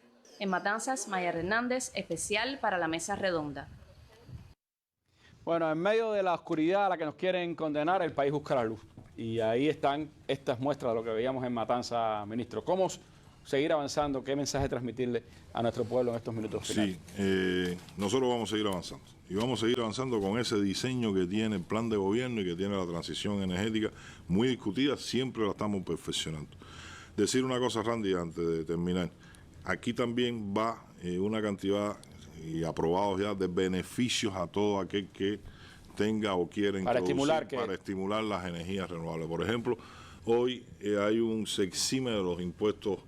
En Matanzas, Maya Hernández, especial para la Mesa Redonda. Bueno, en medio de la oscuridad a la que nos quieren condenar, el país busca la luz. Y ahí están estas muestras de lo que veíamos en Matanzas, ministro. ¿Cómo seguir avanzando? ¿Qué mensaje transmitirle a nuestro pueblo en estos minutos finales? Sí, nosotros vamos a seguir avanzando. Y vamos a seguir avanzando con ese diseño que tiene el plan de gobierno y que tiene la transición energética muy discutida. Siempre la estamos perfeccionando. Decir una cosa, Randy, antes de terminar. Aquí también va una cantidad y aprobados ya de beneficios a todo aquel que tenga o quiera para estimular las energías renovables. Por ejemplo, hoy se exime de los impuestos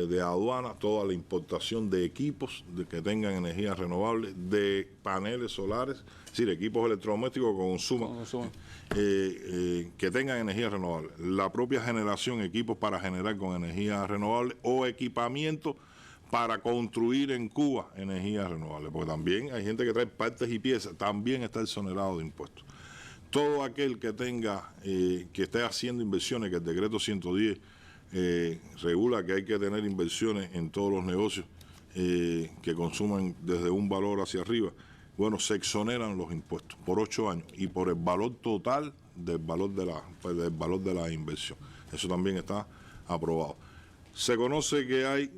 de aduana toda la importación de equipos que tengan energías renovables, de paneles solares, es decir, equipos electrodomésticos que consuman que tengan energías renovables. La propia generación, equipos para generar con energías renovables o equipamiento para construir en Cuba energías renovables, porque también hay gente que trae partes y piezas, también está exonerado de impuestos. Todo aquel que tenga, que esté haciendo inversiones, que el decreto 110 regula que hay que tener inversiones en todos los negocios que consuman desde un valor hacia arriba, bueno, se exoneran los impuestos por 8 años y por el valor total del valor de la inversión. Eso también está aprobado. Se conoce que hay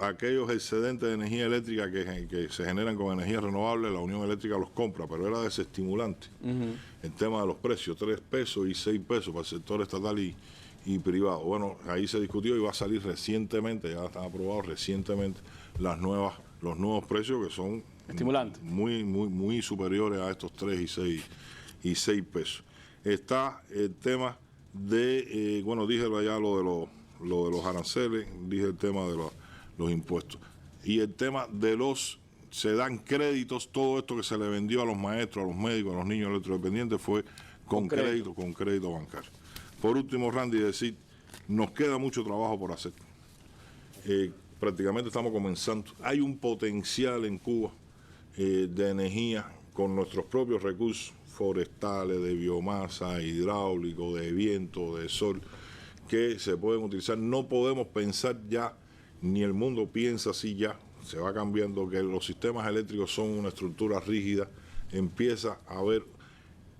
aquellos excedentes de energía eléctrica que se generan con energía renovable, la Unión Eléctrica los compra, pero era desestimulante. El tema de los precios, 3 pesos y 6 pesos para el sector estatal y privado. Bueno, ahí se discutió y va a salir recientemente, ya están aprobados recientemente los nuevos precios que son estimulantes, muy superiores a estos 3 y 6 pesos. Está el tema de, bueno, dije ya lo de los aranceles, dije el tema de los impuestos. Y el tema de se dan créditos, todo esto que se le vendió a los maestros, a los médicos, a los niños electrodependientes fue con crédito bancario. Por último, Randy, decir, nos queda mucho trabajo por hacer. Prácticamente estamos comenzando. Hay un potencial en Cuba de energía con nuestros propios recursos forestales, de biomasa, hidráulico, de viento, de sol, que se pueden utilizar. No podemos pensar ya, ni el mundo piensa así ya, se va cambiando, que los sistemas eléctricos son una estructura rígida. Empieza a ver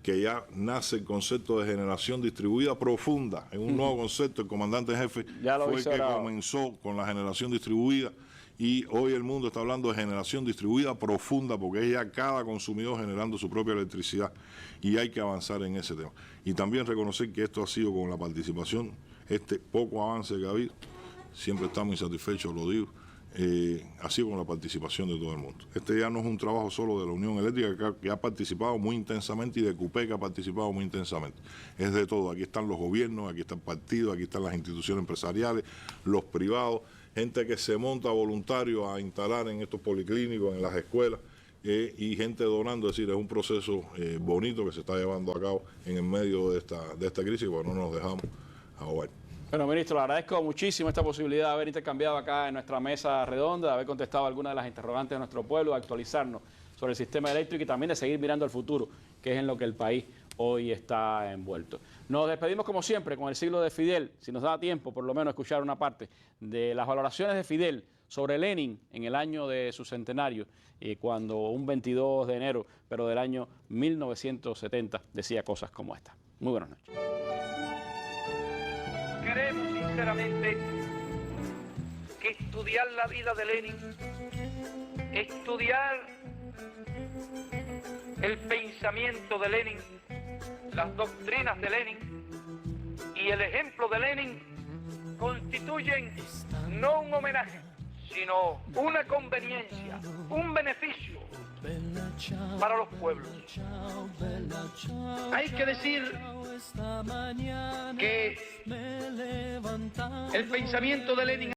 que ya nace el concepto de generación distribuida profunda, en un nuevo concepto. El comandante jefe fue el que comenzó con la generación distribuida, y hoy el mundo está hablando de generación distribuida profunda, porque es ya cada consumidor generando su propia electricidad, y hay que avanzar en ese tema. Y también reconocer que esto ha sido con la participación, este poco avance que ha habido, siempre estamos insatisfechos, lo digo, ha sido con la participación de todo el mundo. Este ya no es un trabajo solo de la Unión Eléctrica, que ha participado muy intensamente, y de CUPE, que ha participado muy intensamente. Es de todo. Aquí están los gobiernos, aquí está el partido, aquí están las instituciones empresariales, los privados, gente que se monta voluntario a instalar en estos policlínicos, en las escuelas, y gente donando. Es decir, es un proceso bonito que se está llevando a cabo en el medio de esta crisis, porque no nos dejamos ahogar. Bueno, ministro, le agradezco muchísimo esta posibilidad de haber intercambiado acá en nuestra mesa redonda, de haber contestado algunas de las interrogantes de nuestro pueblo, de actualizarnos sobre el sistema eléctrico y también de seguir mirando al futuro, que es en lo que el país hoy está envuelto. Nos despedimos como siempre con el siglo de Fidel, si nos da tiempo por lo menos escuchar una parte de las valoraciones de Fidel sobre Lenin en el año de su centenario, cuando un 22 de enero, pero del año 1970, decía cosas como esta. Muy buenas noches. Creemos sinceramente que estudiar la vida de Lenin, estudiar el pensamiento de Lenin, las doctrinas de Lenin y el ejemplo de Lenin constituyen no un homenaje, sino una conveniencia, un beneficio para los pueblos. Hay que decir que el pensamiento de Lenin